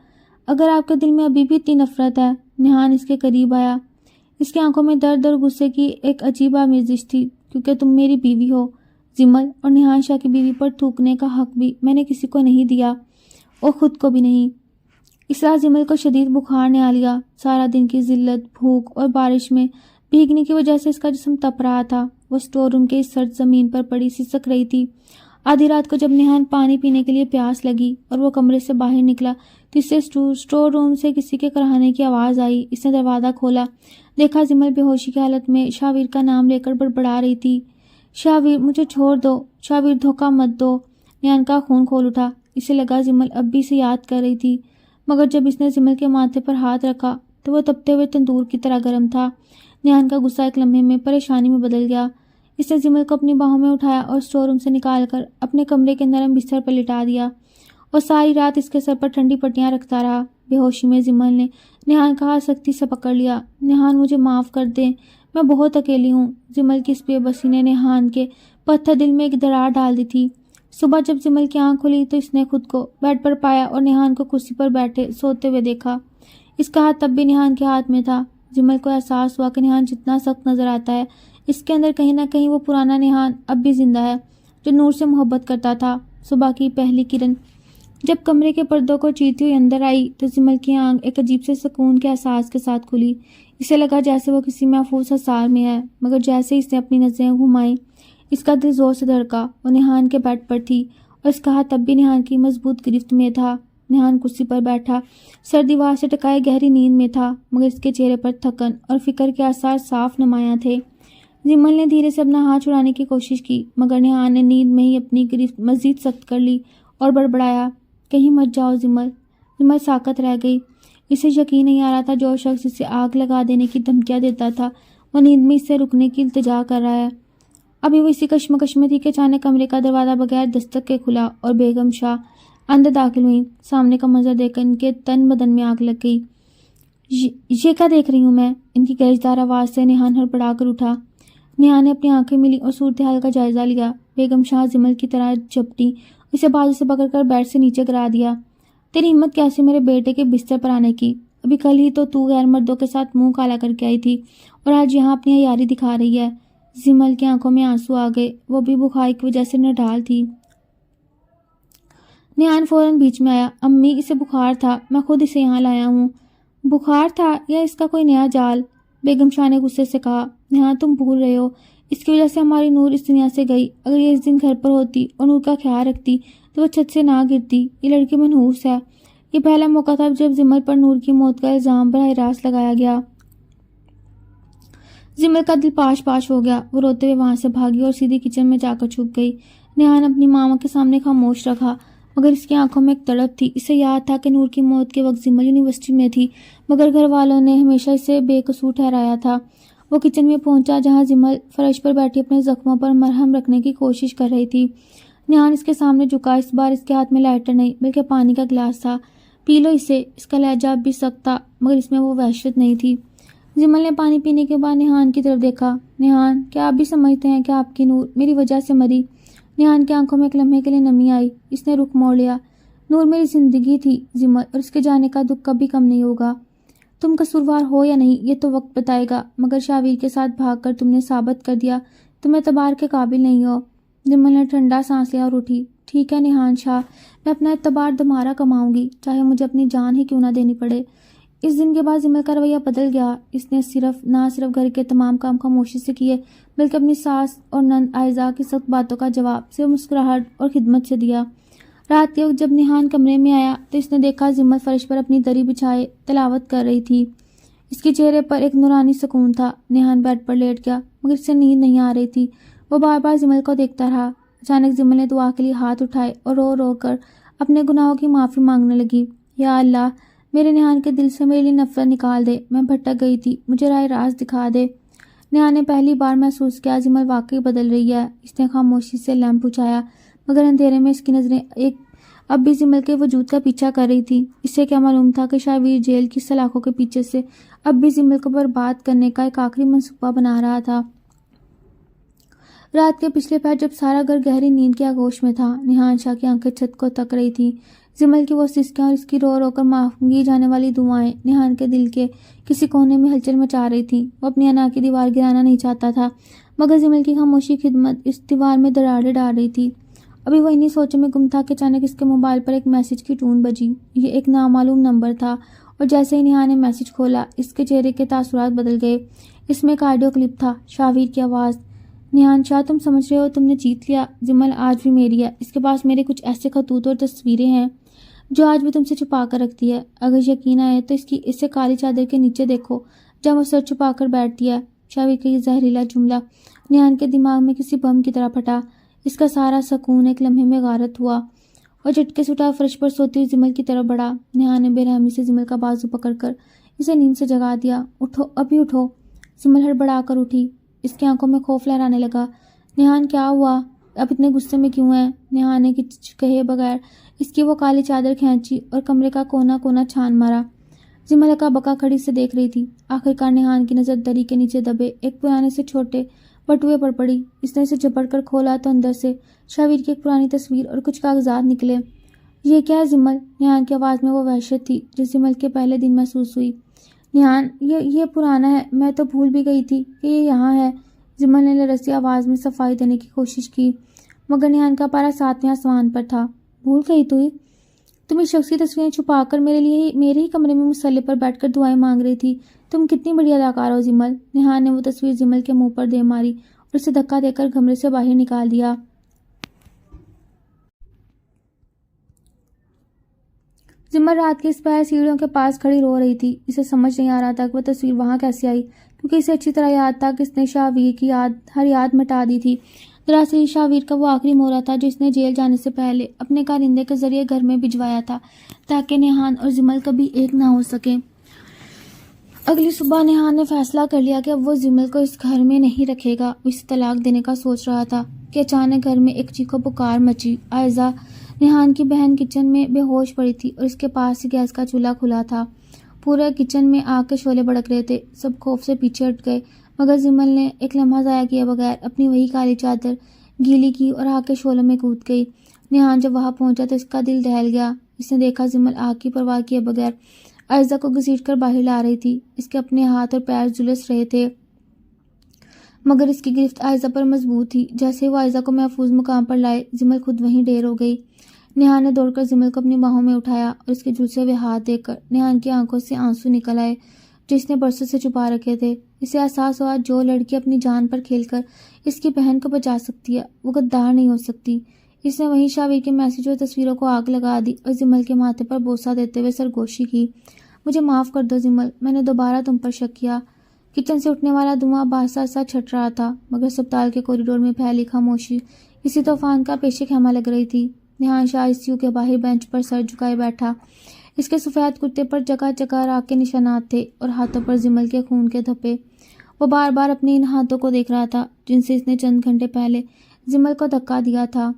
اگر آپ کے دل میں ابھی بھی اتنی نفرت ہے۔ نیہان اس کے قریب آیا۔ اس کی آنکھوں میں درد اور غصے کی ایک عجیب آمیزش تھی۔ کیونکہ تم میری بیوی ہو جمل، اور نیہان شاہ کی بیوی پر تھوکنے کا حق بھی میں نے کسی کو نہیں دیا اور خود کو بھی نہیں۔ اس رات جمل کو شدید بخار نے آ لیا۔ سارا دن کی ذلت، بھوک اور بارش میں بھیگنے کی وجہ سے اس کا جسم تپ رہا تھا۔ وہ اسٹور روم کے اس سرد زمین پر پڑی سسک رہی تھی۔ آدھی رات کو جب نیہان پانی پینے کے لیے پیاس لگی اور وہ کمرے سے باہر نکلا تو اسے اسٹور روم سے کسی کے کراہنے کی آواز آئی۔ اس نے دروازہ کھولا، دیکھا جمل بے ہوشی کی حالت میں شاویر کا نام لے کر بڑبڑا رہی تھی، شاویر مجھے چھوڑ دو، شاویر دھوکہ مت دو۔ نیہان کا خون کھول اٹھا۔ اسے لگا جمل اب بھی اسے یاد کر رہی تھی، مگر جب اس نے جمل کے ماتھے پر ہاتھ رکھا تو وہ تپتے ہوئے تندور کی طرح گرم تھا۔ نیہان کا غصہ ایک لمحے میں پریشانی میں بدل گیا۔ اس نے جمل کو اپنی باہوں میں اٹھایا اور اسٹور روم سے نکال کر اپنے کمرے کے نرم بستر پر لٹا دیا اور ساری رات اس کے سر پر ٹھنڈی پٹیاں رکھتا رہا۔ بے ہوشی میں جمل نے نیہان کا ہاتھ سختی سے پکڑ لیا۔ نیہان، مجھے معاف کر دیں، میں بہت اکیلی ہوں۔ جمل کی اس بے بسی نے نیہان کے پتھر دل میں ایک دراڑ ڈال دی تھی۔ صبح جب جمل کی آنکھ کھلی تو اس نے خود کو بیڈ پر پایا اور نیہان کو کرسی پر بیٹھے سوتے ہوئے دیکھا۔ اس کا ہاتھ تب بھی نیہان کے ہاتھ میں تھا۔ جمل کو احساس ہوا کہ نیہان جتنا سخت نظر آتا ہے اس کے اندر کہیں نہ کہیں وہ پرانا نیہان اب بھی زندہ ہے جو نور سے محبت کرتا تھا۔ صبح کی پہلی کرن جب کمرے کے پردوں کو چیرتی ہوئی اندر آئی تو زمل کی آنکھ ایک عجیب سے سکون کے احساس کے ساتھ کھلی۔ اسے لگا جیسے وہ کسی محفوظ حصار میں ہے، مگر جیسے ہی اس نے اپنی نظریں گھمائیں اس کا دل زور سے دھڑکا۔ وہ نیہان کے بیڈ پر تھی اور اس کا ہاتھ اب بھی نیہان کی مضبوط گرفت میں تھا۔ نیہان کرسی پر بیٹھا سر دیوار سے ٹکائے گہری نیند میں تھا، مگر اس کے چہرے پر تھکن اور فکر کے آثار صاف نمایاں تھے۔ زمل نے دھیرے سے اپنا ہاتھ چھڑانے کی کوشش کی، مگر نیہان نے نیند میں ہی اپنی گرفت مزید سخت کر لی اور بڑبڑایا، کہیں مت جاؤ زمل۔ زمل ساکت رہ گئی۔ اسے یقین نہیں آ رہا تھا جو شخص اسے آگ لگا دینے کی دھمکیاں دیتا تھا وہ نیند میں اس سے رکنے کی التجا کر رہا ہے۔ ابھی وہ اسی کشمکش میں تھی کہ اچانک کمرے کا دروازہ بغیر دستک کے کھلا اور بیگم شاہ اندر داخل ہوئیں۔ سامنے کا منظر دیکھ کر ان کے تن بدن میں آگ لگ گئی۔ یہ کیا دیکھ رہی ہوں میں؟ ان کی گرجدار آواز سے نیہان ہڑبڑا کر اٹھا۔ نیہان نے اپنی آنکھیں ملی اور صورتحال کا جائزہ لیا۔ بیگم شاہ زمل کی طرح جھپٹی، اسے بازو سے پکڑ کر بیڈ سے نیچے گرا دیا۔ تیری ہمت کیسی میرے بیٹے کے بستر پر آنے کی؟ ابھی کل ہی تو غیر مردوں کے ساتھ منہ کالا کر کے آئی تھی اور آج یہاں اپنی عیاری دکھا رہی ہے۔ زمل کی آنکھوں میں آنسو آ گئے، وہ بھی بخار کی وجہ سے نڈھال تھی۔ نیہان فوراً بیچ میں آیا، امی اسے بخار تھا، میں خود اسے یہاں لایا ہوں۔ بخار تھا یا اس کا کوئی نیا جال؟ بیگم شاہ نے غصے سے کہا۔ نیہان تم بھول رہے ہو، اس کی وجہ سے ہماری نور اس دنیا سے گئی۔ اگر یہ اس دن گھر پر ہوتی اور نور کا خیال رکھتی تو وہ چھت سے نہ گرتی۔ یہ لڑکی منحوس ہے۔ یہ پہلا موقع تھا جب زمل پر نور کی موت کا الزام براہ راست لگایا گیا۔ زمل کا دل پاش پاش ہو گیا۔ وہ روتے ہوئے وہاں سے بھاگی اور سیدھی کچن میں جا کر چھپ گئی۔ نیہان اپنی ماما کے سامنے خاموش رکھا، مگر اس کی آنکھوں میں ایک تڑپ تھی۔ اسے یاد تھا کہ نور کی موت کے وقت زمل یونیورسٹی میں تھی، مگر گھر والوں نے ہمیشہ اسے بے قصور ٹھہرایا تھا۔ وہ کچن میں پہنچا جہاں زمل فرش پر بیٹھی اپنے زخموں پر مرہم رکھنے کی کوشش کر رہی تھی۔ نیہان اس کے سامنے جھکا۔ اس بار اس کے ہاتھ میں لائٹر نہیں بلکہ پانی کا گلاس تھا۔ پی لو اسے۔ اس کا لہجہ اب بھی سخت تھا، مگر اس میں وہ وحشت نہیں تھی۔ زمل نے پانی پینے کے بعد نیہان کی طرف دیکھا۔ نیہان، کیا آپ بھی سمجھتے ہیں کہ آپ کی نور میری وجہ سے مری؟ نیہان کی آنکھوں میں ایک لمحے کے لیے نمی آئی۔ اس نے رخ موڑ لیا۔ نور میری زندگی تھی زمل، اور اس کے جانے کا دکھ کبھی کم نہیں ہوگا۔ تم قصوروار ہو یا نہیں یہ تو وقت بتائے گا، مگر شاویر کے ساتھ بھاگ کر تم نے ثابت کر دیا تم اعتبار کے قابل نہیں ہو۔ زمل نے ٹھنڈا سانس لیا اور اٹھی۔ ٹھیک ہے نیہان شاہ، میں اپنا اعتبار دوبارہ کماؤں گی، چاہے مجھے اپنی جان ہی کیوں نہ دینی پڑے۔ اس دن کے بعد زمل کا رویہ بدل گیا۔ اس نے نہ صرف گھر کے تمام کام خاموشی سے کیے بلکہ اپنی ساس اور نند آئزہ کی سخت باتوں کا جواب صرف مسکراہٹ اور خدمت سے دیا۔ رات کے وقت جب نیہان کمرے میں آیا تو اس نے دیکھا زمل فرش پر اپنی دری بچھائے تلاوت کر رہی تھی۔ اس کے چہرے پر ایک نورانی سکون تھا۔ نیہان بیڈ پر لیٹ گیا، مگر اس سے نیند نہیں آ رہی تھی۔ وہ بار بار زمل کو دیکھتا رہا۔ اچانک زمل نے دعا کے لیے ہاتھ اٹھائے اور رو رو کر اپنے گناہوں کی معافی مانگنے لگی۔ یا اللہ، میرے نیہان کے دل سے میرے لیے نفرت نکال دے، میں بھٹک گئی تھی، مجھے راہ راست دکھا دے۔ نیہان نے پہلی بار محسوس کیا زمل واقعی بدل رہی ہے۔ اس نے خاموشی سے لیمپ بجھایا، مگر اندھیرے میں اس کی نظریں اب بھی زمل کے وجود کا پیچھا کر رہی تھی۔ اسے کیا معلوم تھا کہ شاویر جیل کی سلاخوں کے پیچھے سے اب بھی زمل کو برباد کرنے کا ایک آخری منصوبہ بنا رہا تھا۔ رات کے پچھلے پہر جب سارا گھر گہری نیند کی آغوش میں تھا، نیہان شاہ کی آنکھیں چھت کو تک رہی تھیں۔ زمل کی وہ سسکیاں اور اس کی رو رو کر مانگی جانے والی دعائیں نیہان کے دل کے کسی کونے میں ہلچل مچا رہی تھیں۔ وہ اپنی انا کی دیوار گرانا نہیں چاہتا تھا، مگر زمل کی خاموشی خدمت اس دیوار میں دراڑیں ڈال رہی تھی۔ ابھی وہ انہی سوچوں میں گم تھا کہ اچانک اس کے موبائل پر ایک میسج کی ٹون بجی۔ یہ ایک نامعلوم نمبر تھا، اور جیسے ہی نیہان نے میسج کھولا اس کے چہرے کے تاثرات بدل گئے۔ اس میں ایک آڈیو کلپ تھا، شاویر کی آواز۔ نیہان شاہ، تم سمجھ رہے ہو تم نے جیت لیا؟ زمل آج بھی میری ہے۔ اس کے پاس میرے کچھ ایسے خطوط اور تصویریں ہیں جو آج بھی تم سے چھپا کر رکھتی ہے۔ اگر یقین آئے تو اسے کالی چادر کے نیچے دیکھو جہاں وہ سر چھپا کر بیٹھتی ہے۔ شاویر کا یہ زہریلا جملہ نیہان کے دماغ میں کسی بم کی طرح پھٹا۔ اس کا سارا سکون ایک لمحے میں غارت ہوا اور جھٹکے سے اٹھا فرش پر سوتی ہوئی زمل کی طرف بڑھا۔ نیہان نے بے رحمی سے زمل کا بازو پکڑ کر اسے نیند سے جگا دیا۔ اٹھو، ابھی اٹھو۔ زمل ہڑبڑا کر اٹھی۔ اس کی آنکھوں میں خوف لہرانے لگا۔ نیہان، کیا ہوا؟ اب اتنے غصے میں کیوں ہے؟ نیہان نے کچھ کہے بغیر اس کی وہ کالی چادر کھینچی اور کمرے کا کونا کونا چھان مارا۔ زمل ہکا بکا کھڑی سے دیکھ رہی تھی۔ آخرکار نیہان کی نظر دری کے نیچے دبے ایک پرانے سے چھوٹے بٹوے پر پڑی۔ اس نے اسے جھپٹ کر کھولا تو اندر سے شاویر کی ایک پرانی تصویر اور کچھ کاغذات نکلے۔ یہ کیا ہے زمل؟ نیہان کی آواز میں وہ وحشت تھی جو زمل کے پہلے دن محسوس ہوئی۔ نیہان، یہ پرانا ہے، میں تو بھول بھی گئی تھی کہ یہ یہاں ہے۔ جمل نے لرزتی آواز میں صفائی دینے کی کوشش کی، مگر نیہان کا پارا 7ویں آسمان پر تھا۔ بھول گئی تم اس شخص کی تصویریں چھپا کر میرے ہی کمرے میں مسلح پر بیٹھ کر دعائیں مانگ رہی تھی۔ تم کتنی بڑی اداکار ہو جمل۔ نیہان نے وہ تصویر جمل کے منہ پر دے ماری اور اسے دھکا دے کر کمرے سے باہر نکال دیا۔ جمل رات کے اس پہر سیڑھیوں کے پاس کھڑی رو رہی تھی۔ اسے سمجھ نہیں آ رہا تھا کہ وہ تصویر وہاں کیسے آئی، کیونکہ اسے اچھی طرح یاد تھا کہ اس نے شاہویر کی ہر یاد مٹا دی تھی۔ دراصل یہ شاہویر کا وہ آخری مورا تھا جو اس نے جیل جانے سے پہلے اپنے کارندے کے ذریعے گھر میں بھجوایا تھا، تاکہ نیہان اور جمل کبھی ایک نہ ہو سکیں۔ اگلی صبح نیہان نے فیصلہ کر لیا کہ اب وہ جمل کو اس گھر میں نہیں رکھے گا۔ وہ اسے طلاق دینے کا سوچ رہا تھا کہ اچانک گھر میں ایک چیخو پکار مچی۔ عائزہ، نیہان کی بہن، کچن میں بے ہوش پڑی تھی اور اس کے پاس ہی گیس کا چولہا کھلا تھا۔ پورے کچن میں آگ کے شعلے بھڑک رہے تھے۔ سب خوف سے پیچھے ہٹ گئے، مگر جمل نے ایک لمحہ ضائع کیے بغیر اپنی وہی کالی چادر گیلی کی اور آگ کے شعلوں میں کود گئی۔ نیہان جب وہاں پہنچا تو اس کا دل دہل گیا۔ اس نے دیکھا جمل آگ کی پرواہ کیے بغیر عائزہ کو گھسیٹ کر باہر لا رہی تھی۔ اس کے اپنے ہاتھ اور پیر جھلس رہے تھے، مگر اس کی گرفت عائزہ پر مضبوط تھی۔ جیسے ہی وہ عائزہ کو محفوظ مقام پر لائے، جمل خود وہیں ڈھیر ہو گئی۔ نیہان نے دوڑ کر جمل کو اپنی باہوں میں اٹھایا اور اس کے جھلسے ہوئے ہاتھ دیکھ کر نیہان کی آنکھوں سے آنسو نکل آئے جو اس نے برسوں سے چھپا رکھے تھے۔ اسے احساس ہوا جو لڑکی اپنی جان پر کھیل کر اس کی بہن کو بچا سکتی ہے وہ غدار نہیں ہو سکتی۔ اس نے وہیں شاہویر کے میسج اور تصویروں کو آگ لگا دی اور جمل کے ماتھے پر بوسہ دیتے ہوئے سرگوشی کی۔ مجھے معاف کر دو جمل، میں نے دوبارہ تم پر شک کیا۔ کچن سے اٹھنے والا دھواں باسا سا چھٹ رہا تھا، مگر اسپتال کے کوریڈور میں پھیلی خاموشی کسی طوفان کا پیش خیمہ لگ رہی تھی۔ نیہان شاہ ICU کے باہر بینچ پر سر جھکائے بیٹھا۔ اس کے سفید کرتے پر جگہ جگہ راکھ کے نشانات تھے اور ہاتھوں پر جمل کے خون کے دھبے۔ وہ بار بار اپنے ان ہاتھوں کو دیکھ رہا تھا جن سے اس نے چند گھنٹے پہلے جمل کو دھکا دیا تھا۔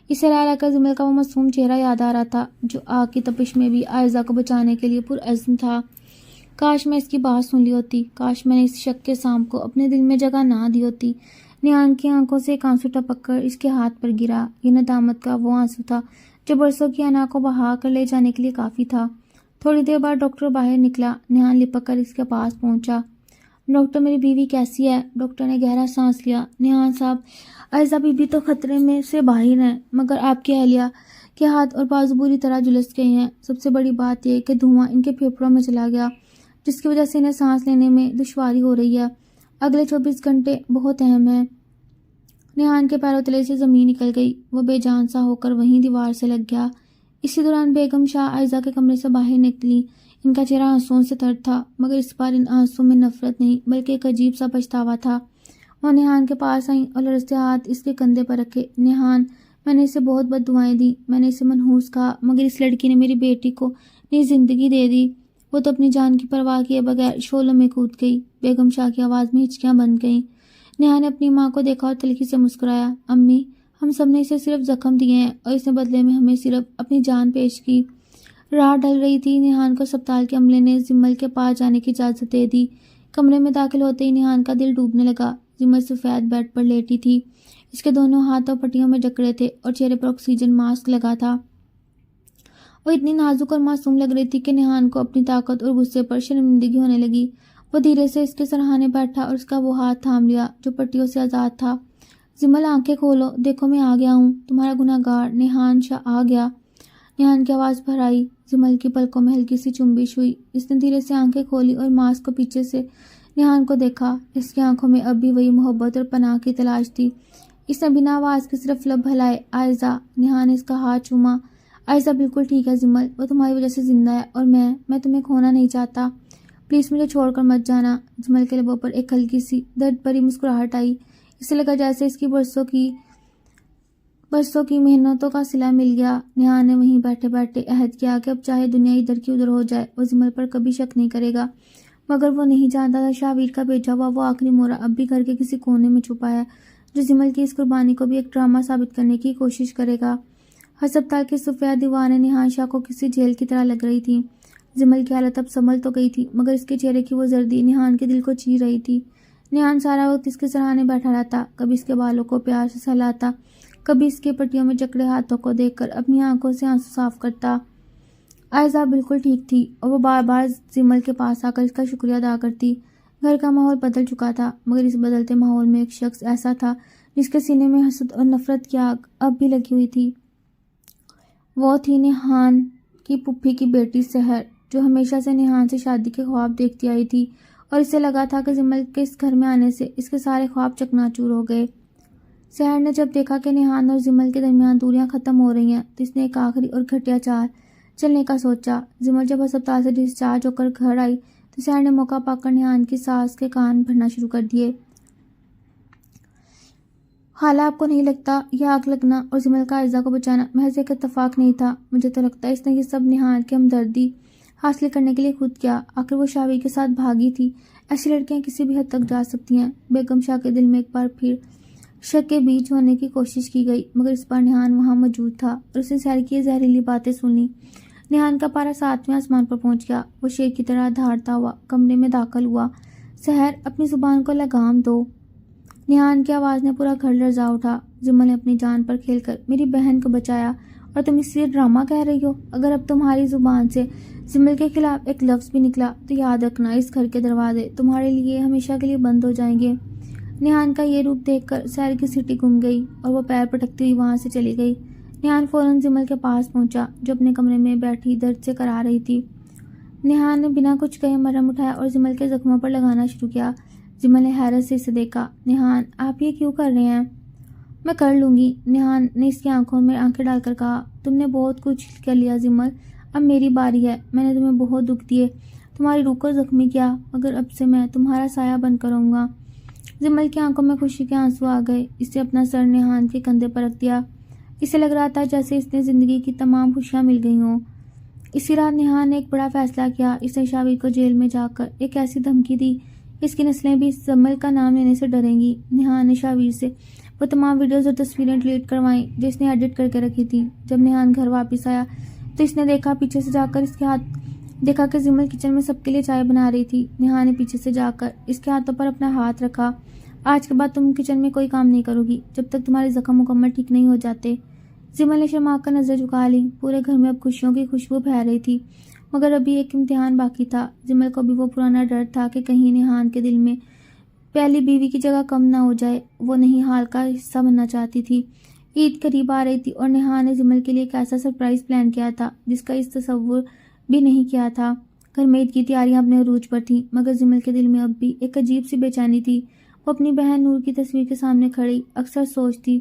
اسے رہ رہ کر جمل کا وہ معصوم چہرہ یاد آ رہا تھا جو آگ کی تپش میں بھی عائزہ کو بچانے کے لیے پرعزم تھا۔ کاش میں اس کی بات سن لی ہوتی، کاش میں نے اس شک کے سانپ کو اپنے دل میں جگہ نہ دی ہوتی۔ نیہان کی آنکھوں سے ایک آنسو ٹپک کر اس کے ہاتھ پر گرا۔ یہ ندامت کا وہ آنسو تھا جو برسوں کی انا کو بہا کر لے جانے کے لیے کافی تھا۔ تھوڑی دیر بعد ڈاکٹر باہر نکلا۔ نیہان لپک کر اس کے پاس پہنچا۔ ڈاکٹر، میری بیوی کیسی ہے؟ ڈاکٹر نے گہرا سانس لیا۔ نیہان صاحب، عائزہ بی بی تو خطرے میں سے باہر ہیں، مگر آپ کی اہلیہ کے ہاتھ اور بازو بری طرح جھلس گئے ہیں۔ سب سے بڑی بات یہ کہ دھواں ان کے پھیپھڑوں میں چلا گیا، جس کی وجہ سے انہیں سانس لینے میں دشواری ہو رہی ہے۔ اگلے 24 گھنٹے بہت اہم ہیں۔ نیہان کے پیروں تلے سے زمین نکل گئی۔ وہ بے جان سا ہو کر وہیں دیوار سے لگ گیا۔ اسی دوران بیگم شاہ عائزہ کے کمرے سے باہر نکلی۔ ان کا چہرہ آنسوؤں سے تر تھا، مگر اس بار ان آنسوؤں میں نفرت نہیں بلکہ ایک عجیب سا پچھتاوا تھا۔ وہ نیہان کے پاس آئیں اور لرزتے ہاتھ اس کے کندھے پر رکھے۔ نیہان، میں نے اسے بہت بد دعائیں دیں، میں نے اسے منحوس کہا، مگر اس لڑکی نے میری بیٹی کو نئی زندگی دے دی۔ وہ تو اپنی جان کی پرواہ کیے بغیر شعلوں میں کود گئی۔ بیگم شاہ کی آواز میں ہچکیاں بند گئیں۔ نیہا نے اپنی ماں کو دیکھا اور تلخی سے مسکرایا۔ امی، ہم سب نے اسے صرف زخم دیے ہیں اور اس نے بدلے میں ہمیں صرف اپنی جان پیش کی۔ رات ڈھل رہی تھی۔ نیہان کو اسپتال کے عملے نے جمل کے پاس جانے کی اجازت دے دی۔ کمرے میں داخل ہوتے ہی نیہان کا دل ڈوبنے لگا۔ جمل سفید بیڈ پر لیٹی تھی۔ اس کے دونوں ہاتھوں پٹیوں میں جکڑے تھے اور چہرے پر آکسیجن ماسک لگا تھا۔ وہ اتنی نازک اور معصوم لگ رہی تھی کہ نیہان کو اپنی طاقت اور غصے پر شرمندگی ہونے لگی۔ وہ دھیرے سے اس کے سرہانے بیٹھا اور اس کا وہ ہاتھ تھام لیا جو پٹیوں سے آزاد تھا۔ جمل، آنکھیں کھولو، دیکھو میں آ گیا ہوں، تمہارا گناہ گار نیہان شاہ آ گیا۔ نیہان کی آواز بھر آئی۔ جمل کی پلکوں میں ہلکی سی چنبش ہوئی۔ اس نے دھیرے سے آنکھیں کھولی اور ماسک کو پیچھے سے نیہان کو دیکھا۔ اس کی آنکھوں میں اب بھی وہی محبت اور پناہ کی تلاش تھی۔ اس نے بنا آواز کے صرف لب ہلائے۔ عائزہ۔ نیہان نے اس کا ہاتھ چوما۔ عائزہ بالکل ٹھیک ہے جمل، وہ تمہاری وجہ سے زندہ ہے اور میں تمہیں کھونا نہیں چاہتا۔ پلیز مجھے چھوڑ کر مت جانا۔ جمل کے لبوں پر ایک ہلکی سی درد بھری مسکراہٹ آئی۔ اسے لگا جیسے اس کی برسوں کی محنتوں کا صلہ مل گیا۔ نیہان نے وہیں بیٹھے بیٹھے عہد کیا کہ اب چاہے دنیا ادھر کی ادھر ہو جائے وہ جمل پر کبھی شک نہیں کرے گا، مگر وہ نہیں جانتا تھا شاہویر کا بھیجا ہوا وہ آخری مورا اب بھی گھر کے کسی کونے میں چھپا ہے جو جمل کی اس قربانی کو بھی ایک ڈرامہ ثابت کرنے کی کوشش کرے گا۔ ہسپتال کی سفید دیواریں نیہان شاہ کو کسی جیل کی طرح لگ رہی تھیں۔ جمل کی حالت اب سنبھل تو گئی تھی، مگر اس کے چہرے کی وہ زردی نیہان کے دل کو چیر رہی تھی۔ نیہان سارا وقت اس کے سرہانے بیٹھا رہتا، کبھی اس کے بالوں کو پیار سے سہلاتا، کبھی اس کے پٹیوں میں جکڑے ہاتھوں کو دیکھ کر اپنی آنکھوں سے آنسو صاف کرتا۔ آئزہ بالکل ٹھیک تھی اور وہ بار بار زمل کے پاس آ کر اس کا شکریہ ادا کرتی۔ گھر کا ماحول بدل چکا تھا، مگر اس بدلتے ماحول میں ایک شخص ایسا تھا جس کے سینے میں حسد اور نفرت کی آگ اب بھی لگی ہوئی تھی۔ وہ تھی نیہان کی پھوپھی کی بیٹی سحر، جو ہمیشہ سے نیہان سے شادی کے خواب دیکھتی آئی تھی، اور اسے لگا تھا کہ زمل کے اس گھر میں آنے سے اس کے سارے خواب چکناچور ہو گئے۔ سحر نے جب دیکھا کہ نیہان اور زمل کے درمیان دوریاں ختم ہو رہی ہیں تو اس نے ایک آخری اور گھٹیا چال چلنے کا سوچا۔ زمل جب ہسپتال سے ڈسچارج ہو کر گھر آئی تو سحر نے موقع پا کر نیہان کی ساس کے کان بھرنا شروع کر دیے۔ خالہ، آپ کو نہیں لگتا یہ آگ لگنا اور زمل کا عائزہ کو بچانا محض ایک اتفاق نہیں تھا؟ مجھے تو لگتا ہے اس نے یہ سب نیہان کی ہمدردی حاصل کرنے کے لیے خود کیا۔ آخر وہ شاوی کے ساتھ بھاگی تھی۔ ایسی لڑکیاں کسی بھی حد تک جا سکتی ہیں۔ بیگم شاہ کے دل میں ایک بار پھر شک کے بیج ہونے کی کوشش کی گئی، مگر اس بار نیہان وہاں موجود تھا اور اسے سحر کی یہ زہریلی باتیں سن لی۔ نیہان کا پارا 7ویں آسمان پر پہنچ گیا۔ وہ شیر کی طرح دھاڑتا ہوا کمرے میں داخل ہوا۔ سحر، اپنی زبان کو لگام دو۔ نیہان کی آواز نے پورا گھر لرزا اٹھا۔ زمل نے اپنی جان پر کھیل کر میری بہن کو بچایا اور تم اس سے ڈرامہ کہہ رہی ہو؟ اگر اب تمہاری زبان سے زمل کے خلاف ایک لفظ بھی نکلا تو یاد رکھنا، اس گھر کے دروازے تمہارے لیے ہمیشہ کے لیے بند ہو جائیں گے۔ نیہان کا یہ روپ دیکھ کر سحر کی سیٹی گم گئی اور وہ پیر پٹکتی ہوئی وہاں سے چلی گئی۔ نیہان فوراً زمل کے پاس پہنچا جو اپنے کمرے میں بیٹھی درد سے کرا رہی تھی۔ نیہان نے بنا کچھ کہے مرہم اٹھایا اور زمل کے زخموں پر لگانا شروع کیا۔ زمل نے حیرت سے اسے دیکھا۔ نیہان، آپ یہ کیوں کر رہے ہیں؟ میں کر لوں گی، نیہان نے اس کی آنکھوں میں آنکھیں ڈال کر کہا۔ تم نے بہت کچھ کر لیا زمل، اب میری باری ہے۔ میں نے تمہیں بہت دکھ دیے، تمہاری روح کو زخمی کیا، مگر اب سے میں تمہارا سایہ بن کر رہوں گا۔ زمل کی آنکھوں میں خوشی کے آنسو آ گئے۔ اس نے اپنا سر نیہان کے کندھے پر رکھ دیا۔ اسے لگ رہا تھا جیسے اس نے زندگی کی تمام خوشیاں مل گئی ہوں۔ اسی رات نیہان نے ایک بڑا فیصلہ کیا۔ اس نے شاوی کو جیل میں جا کر ایک ایسی دھمکی دی، اس کی نسلیں بھی زمل کا نام لینے سے ڈریں گی۔ نیہان نے شاویر سے وہ تمام ویڈیوز اور تصویریں ڈیلیٹ کروائیں جو اس نے ایڈٹ کر کے رکھی تھی۔ جب نیہان گھر واپس آیا تو اس نے دیکھا پیچھے سے جا کر اس کے ہاتھ دیکھا کہ زمل کچن میں سب کے لیے چائے بنا رہی تھی۔ نیہان نے پیچھے سے جا کر اس کے ہاتھوں پر اپنا ہاتھ رکھا۔ آج کے بعد تم کچن میں کوئی کام نہیں کرو گی جب تک تمہارے زخم مکمل ٹھیک نہیں ہو جاتے۔ زمل نے شرما کر نظر جھکا لی۔ پورے گھر میں اب خوشیوں کی خوشبو پھیل رہی تھی، مگر ابھی ایک امتحان باقی تھا۔ زمل کو بھی وہ پرانا ڈر تھا کہ کہیں نیہان کے دل میں پہلی بیوی کی جگہ کم نہ ہو جائے۔ وہ نہیں حال کا حصہ بننا چاہتی تھی۔ عید قریب آ رہی تھی اور نیہان نے زمل کے لیے ایک ایسا سرپرائز پلان کیا تھا جس کا اس تصور بھی نہیں کیا تھا۔ گھر میں عید کی تیاریاں اپنے عروج پر تھیں، مگر زمل کے دل میں اب بھی ایک عجیب سی بے چینی تھی۔ وہ اپنی بہن نور کی تصویر کے سامنے کھڑی اکثر سوچتی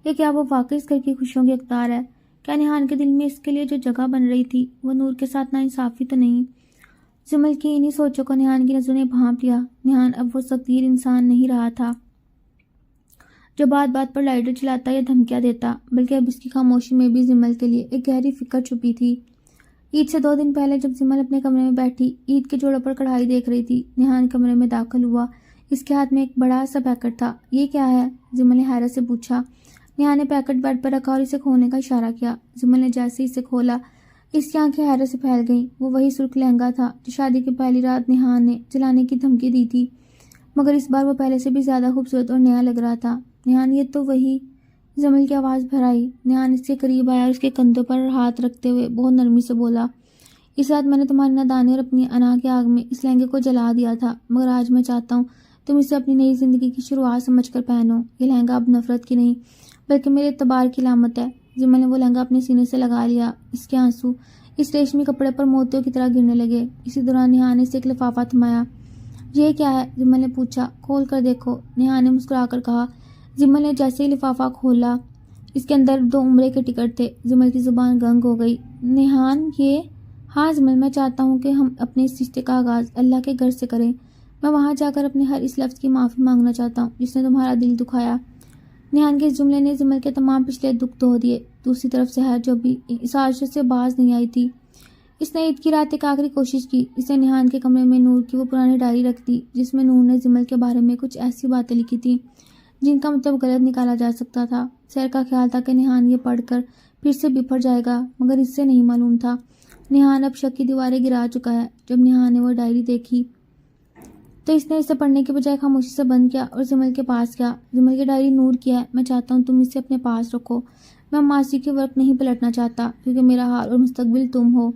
کہ کیا وہ واقعی اس گھر کی خوشیوں کی حقدار ہے؟ کیا نیہان کے دل میں اس کے لیے جو جگہ بن رہی تھی وہ نور کے ساتھ ناانصافی تو نہیں؟ زمل کی انہی سوچوں کو نیہان کی نظروں نے بھانپ لیا۔ نیہان اب وہ صغیر انسان نہیں رہا تھا جو بات بات پر لائٹر چلاتا یا دھمکیاں دیتا، بلکہ اب اس کی خاموشی میں بھی زمل کے لیے ایک گہری فکر چھپی تھی۔ عید سے 2 دن پہلے جب زمل اپنے کمرے میں بیٹھی عید کے جوڑوں پر کڑھائی دیکھ رہی تھی، نیہان کمرے میں داخل ہوا۔ اس کے ہاتھ میں ایک بڑا سا پیکٹ تھا۔ یہ کیا ہے؟ زمل نے حیرت سے پوچھا۔ نیہان نے پیکٹ بیڈ پر رکھا اور اسے کھولنے کا اشارہ کیا۔ زمل نے جیسے اسے کھولا اس کی آنکھیں حیرت سے پھیل گئیں۔ وہ وہی سرخ لہنگا تھا جو شادی کی پہلی رات نیہان نے جلانے کی دھمکی دی تھی، مگر اس بار وہ پہلے سے بھی زیادہ خوبصورت اور نیا لگ رہا تھا۔ نیہان، یہ تو وہی؟ زمل کی آواز بھر آئی۔ نیہان اس کے قریب آیا اور اس کے کندھوں پر ہاتھ رکھتے ہوئے بہت نرمی سے بولا، اس رات میں نے تمہاری نادانی اور اپنی انا کی آگ میں اس لہنگے کو جلا دیا تھا، مگر آج میں چاہتا ہوں تم اسے اپنی نئی زندگی کی شروعات سمجھ کر پہنو۔ یہ لہنگا اب نفرت کی نہیں بلکہ میرے اعتبار کی علامت ہے۔ زمل نے وہ لہنگا اپنے سینے سے لگا لیا۔ اس کے آنسو اس ریشمی کپڑے پر موتیوں کی طرح گرنے لگے۔ اسی دوران نیہان نے اسے ایک لفافہ تھمایا۔ یہ کیا ہے؟ زمل نے پوچھا۔ کھول کر دیکھو، نیہان نے مسکرا کر کہا۔ زمل نے جیسے ہی لفافہ کھولا اس کے اندر 2 عمرے کے ٹکٹ تھے۔ زمل کی زبان گنگ ہو گئی۔ نیہان، یہ؟ ہاں زمل، میں چاہتا ہوں کہ ہم اپنے اس رشتے کا آغاز اللہ کے گھر سے کریں۔ میں وہاں جا کر اپنے ہر اس لفظ کی معافی مانگنا چاہتا ہوں جس نے تمہارا دل دکھایا۔ نیہان کے اس جملے نے زمل کے تمام پچھلے دکھ دھو دیے۔ دوسری طرف سحر جو بھی اس آرزو سے باز نہیں آئی تھی، اس نے عید کی رات ایک آخری کوشش کی۔ اس نے نیہان کے کمرے میں نور کی وہ پرانی ڈائری رکھ دی جس میں نور نے زمل کے بارے میں کچھ ایسی باتیں لکھی تھیں جن کا مطلب غلط نکالا جا سکتا تھا۔ سحر کا خیال تھا کہ نیہان یہ پڑھ کر پھر سے بپھر جائے گا، مگر اس سے نہیں معلوم تھا نیہان اب شک کی دیواریں گرا چکا ہے۔ جب نیہان نے وہ ڈائری دیکھی تو اس نے اسے پڑھنے کے بجائے خاموشی سے بند کیا اور زمل کے پاس گیا۔ زمل کی ڈائری نور کی ہے، میں چاہتا ہوں تم اسے اپنے پاس رکھو۔ میں ماضی کے ورق نہیں پلٹنا چاہتا کیونکہ میرا حال اور مستقبل تم ہو۔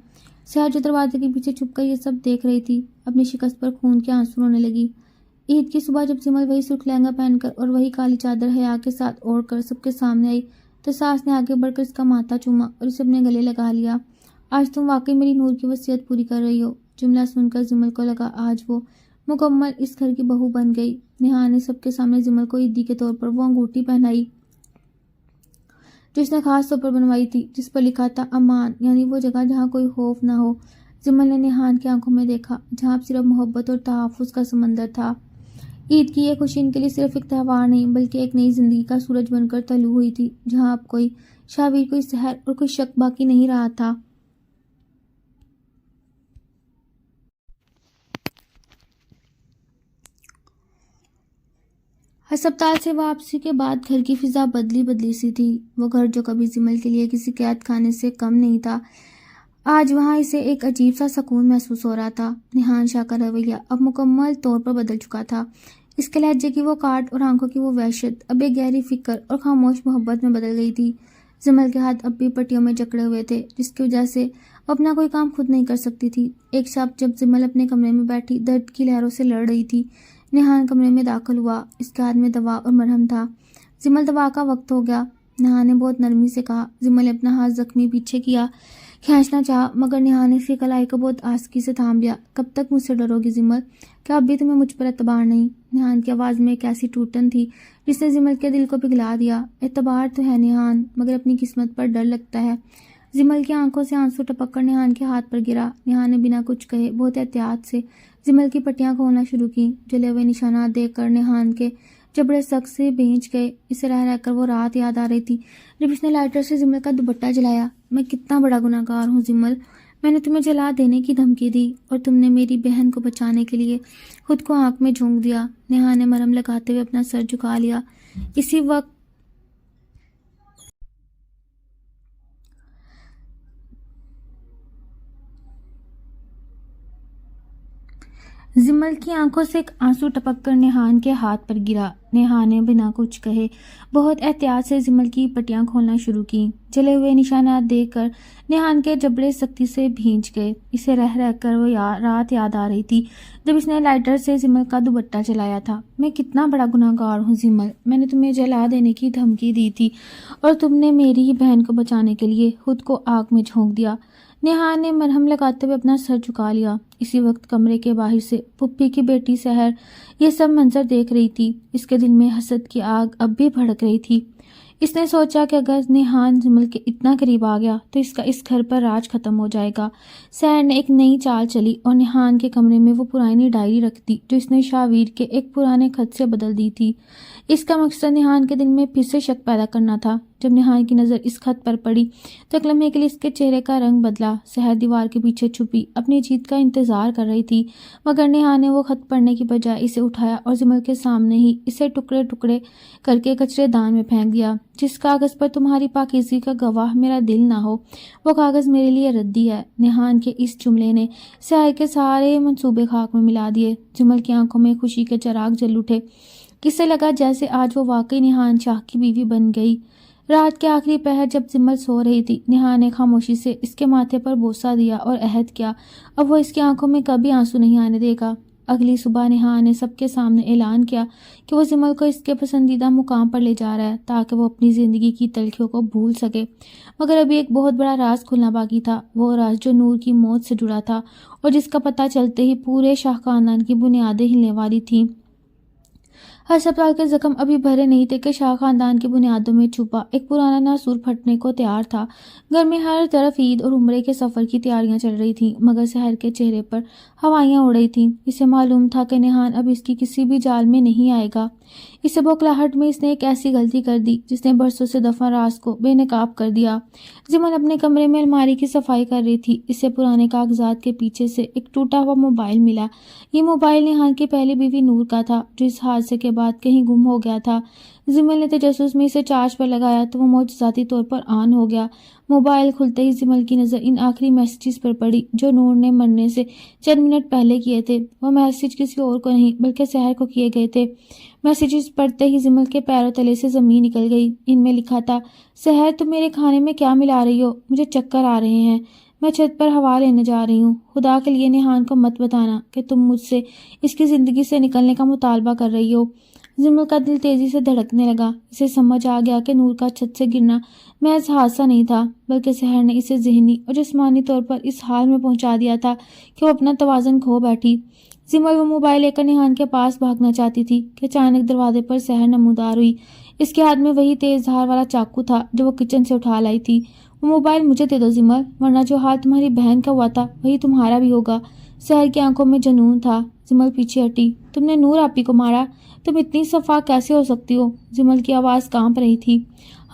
سحر جو دروازے کے پیچھے چھپ کر یہ سب دیکھ رہی تھی اپنی شکست پر خون کے آنسو رونے لگی۔ عید کی صبح جب سمل وہی سرخ لہنگا پہن کر اور وہی کالی چادر حیا کے ساتھ اوڑھ کر سب کے سامنے آئی تو ساس نے آگے بڑھ کر اس کا ماتھا چوما اور اسے اپنے گلے لگا لیا۔ آج تم واقعی میری نور کی وصیت پوری کر رہی ہو۔ جملہ سن کر جمل کو لگا آج وہ مکمل اس گھر کی بہو بن گئی۔ نیہا نے سب کے سامنے جمل کو عیدی کے طور پر وہ انگوٹھی پہنائی جو اس نے خاص طور پر بنوائی تھی، جس پر لکھا تھا امان، یعنی وہ جگہ جہاں کوئی خوف نہ ہو۔ جمل نے نیہان کی آنکھوں میں دیکھا جہاں صرف محبت اور تحفظ کا سمندر تھا۔ عید کی یہ خوشی ان کے لیے صرف ایک تہوار نہیں بلکہ ایک نئی زندگی کا سورج بن کر طلوع ہوئی تھی، جہاں اب کوئی شاویر، کوئی سحر اور کوئی شک باقی نہیں رہا تھا۔ ہسپتال سے واپسی کے بعد گھر کی فضا بدلی سی تھی۔ وہ گھر جو کبھی جمل کے لیے کسی قید خانے سے کم نہیں تھا، آج وہاں اسے ایک عجیب سا سکون محسوس ہو رہا تھا۔ نیہان شاہ کا رویہ اب مکمل طور پر بدل چکا تھا۔ اس کے لہجے کی وہ کاٹ اور آنکھوں کی وہ وحشت اب ایک گہری فکر اور خاموش محبت میں بدل گئی تھی۔ جمل کے ہاتھ اب بھی پٹیوں میں جکڑے ہوئے تھے، جس کی وجہ سے وہ اپنا کوئی کام خود نہیں کر سکتی تھی۔ ایک شب جب جمل اپنے کمرے میں بیٹھی درد کی لہروں سے لڑ رہی تھی، نیہان کمرے میں داخل ہوا۔ اس کے ہاتھ میں دوا اور مرہم تھا۔ جمل، دوا کا وقت ہو گیا، نیہان نے بہت نرمی سے کہا۔ جمل نے اپنا ہاتھ زخمی پیچھے کیا، کھینچنا چاہا، مگر نیہان نے اس کی کلائی کو بہت آسکی سے تھام لیا۔ کب تک مجھ سے ڈرو گی جمل؟ کیا اب بھی تمہیں مجھ پر اعتبار نہیں؟ نیہان کی آواز میں ایک ایسی ٹوٹن تھی جس نے جمل کے دل کو پگھلا دیا۔ اعتبار تو ہے نیہان، مگر اپنی قسمت پر ڈر لگتا ہے۔ جمل کی آنکھوں سے آنسو ٹپک کر نیہان کے ہاتھ پر گرا۔ نیہان نے بنا کچھ کہے بہت احتیاط سے جمل کی پٹیاں کھولنا شروع کی۔ جلے ہوئے نشانات دیکھ کر نیہان کے جبڑے سخت سے بھینچ گئے۔ اسے رہ کر وہ رات یاد آ رہی تھی جب اس نے لائٹر سے جمل کا دوپٹہ جلایا۔ میں کتنا بڑا گناہ گار ہوں جمل، میں نے تمہیں جلا دینے کی دھمکی دی اور تم نے میری بہن کو بچانے کے لیے خود کو آنکھ میں جھونک دیا۔ نیہان نے مرہم لگاتے ہوئے اپنا سر جھکا لیا۔ اسی وقت جمل کی آنکھوں سے ایک آنسو ٹپک کر نیہان کے ہاتھ پر گرا۔ نیہان نے بنا کچھ کہے بہت احتیاط سے جمل کی پٹیاں کھولنا شروع کی۔ جلے ہوئے نشانات دیکھ کر نیہان کے جبڑے سختی سے بھینچ گئے۔ اسے رہ کر وہ رات یاد آ رہی تھی جب اس نے لائٹر سے جمل کا دوپٹہ جلایا تھا۔ میں کتنا بڑا گناہ گار ہوں جمل، میں نے تمہیں جلا دینے کی دھمکی دی تھی اور تم نے میری ہی بہن کو بچانے کے لیے خود کو آگ میں جھونک دیا۔ نیہان نے مرہم لگاتے ہوئے اپنا سر جھکا لیا۔ اسی وقت کمرے کے باہر سے پھپھی کی بیٹی سحر یہ سب منظر دیکھ رہی تھی۔ اس کے دل میں حسد کی آگ اب بھی بھڑک رہی تھی۔ اس نے سوچا کہ اگر نیہان جمل کے اتنا قریب آ گیا تو اس کا اس گھر پر راج ختم ہو جائے گا۔ سحر نے ایک نئی چال چلی اور نیہان کے کمرے میں وہ پرانی ڈائری رکھ دی جو اس نے شاویر کے ایک پرانے خط سے بدل دی تھی۔ اس کا مقصد نیہان کے دل میں پھر سے شک پیدا کرنا تھا۔ جب نیہان کی نظر اس خط پر پڑی تو ایک لمحے کے لیے اس کے چہرے کا رنگ بدلا۔ سحر دیوار کے پیچھے چھپی اپنی جیت کا انتظار کر رہی تھی، مگر نیہان نے وہ خط پڑھنے کی بجائے اسے اٹھایا اور جمل کے سامنے ہی اسے ٹکڑے ٹکڑے کر کے کچرے دان میں پھینک دیا۔ جس کاغذ پر تمہاری پاکیزگی کا گواہ میرا دل نہ ہو، وہ کاغذ میرے لیے ردی ہے۔ نیہان کے اس جملے نے سحر کے سارے منصوبے خاک میں ملا دیے۔ جمل کی آنکھوں میں خوشی کے چراغ جل اٹھے۔ اسے لگا جیسے آج وہ واقعی نیہان شاہ کی بیوی بن گئی۔ رات کے آخری پہر جب جمل سو رہی تھی، نیہان نے خاموشی سے اس کے ماتھے پر بوسہ دیا اور عہد کیا اب وہ اس کی آنکھوں میں کبھی آنسو نہیں آنے دے گا۔ اگلی صبح نیہان نے سب کے سامنے اعلان کیا کہ وہ جمل کو اس کے پسندیدہ مقام پر لے جا رہا ہے تاکہ وہ اپنی زندگی کی تلخیوں کو بھول سکے۔ مگر ابھی ایک بہت بڑا راز کھلنا باقی تھا، وہ راز جو نور کی موت سے جڑا تھا اور جس کا پتہ چلتے ہی پورے شاہ خاندان کی بنیادیں ہلنے والی تھیں۔ ہسپتال کے زخم ابھی بھرے نہیں تھے کہ شاہ خاندان کی بنیادوں میں چھپا ایک پرانا ناسور پھٹنے کو تیار تھا۔ گھر میں ہر طرف عید اور عمرے کے سفر کی تیاریاں چل رہی تھیں، مگر سحر کے چہرے پر ہوائیاں اڑ رہی تھیں۔ اسے معلوم تھا کہ نیہان اب اس کی کسی بھی جال میں نہیں آئے گا۔ اسے بوکھلاہٹ میں اس نے ایک ایسی غلطی کر دی جس نے برسوں سے دفن راز کو بے نقاب کر دیا۔ جمل اپنے کمرے میں الماری کی صفائی کر رہی تھی۔ اسے پرانے کاغذات کے پیچھے سے ایک ٹوٹا ہوا موبائل ملا۔ یہ موبائل نیہان کی پہلی بیوی نور کا تھا جو اس حادثے کے بعد کہیں گم ہو گیا تھا۔ جمل نے تجسس میں اسے چارج پر لگایا تو وہ معجزاتی طور پر آن ہو گیا۔ موبائل کھلتے ہی جمل کی نظر ان آخری میسیجز پر پڑی جو نور نے مرنے سے چند منٹ پہلے کیے تھے۔ وہ میسیج کسی اور کو نہیں بلکہ سحر کو کیے گئے تھے۔ میسیجز پڑھتے ہی جمل کے پیروں تلے سے زمین نکل گئی۔ ان میں لکھا تھا، سحر تم میرے کھانے میں کیا ملا رہی ہو؟ مجھے چکر آ رہے ہیں۔ میں چھت پر ہوا لینے جا رہی ہوں. خدا کے لیے نیہان کو مت بتانا کہ تم مجھ سے اس کی زندگی سے نکلنے کا مطالبہ کر رہی ہو. زمل کا دل تیزی سے دھڑکنے لگا. اسے سمجھ آ گیا کہ نور کا چھت سے گرنا محض حادثہ نہیں تھا بلکہ سحر نے اسے ذہنی اور جسمانی طور پر اس حال میں پہنچا دیا تھا کہ وہ اپنا توازن کھو بیٹھی. زمل وہ موبائل لے کر نیہان کے پاس بھاگنا چاہتی تھی کہ اچانک دروازے پر سحر نمودار ہوئی. اس کے ہاتھ میں وہی تیز دھار والا چاقو تھا جو وہ کچن سے اٹھا لائی تھی. وہ موبائل مجھے دے دو زمل، ورنہ جو حال تمہاری بہن کا ہوا تھا وہی تمہارا بھی ہوگا. سحر کی آنکھوں میں جنون تھا. زمل پیچھے ہٹی. تم نے نور آپی کو مارا؟ تم اتنی شفاف کیسے ہو سکتی ہو؟ زمل کی آواز کانپ رہی تھی.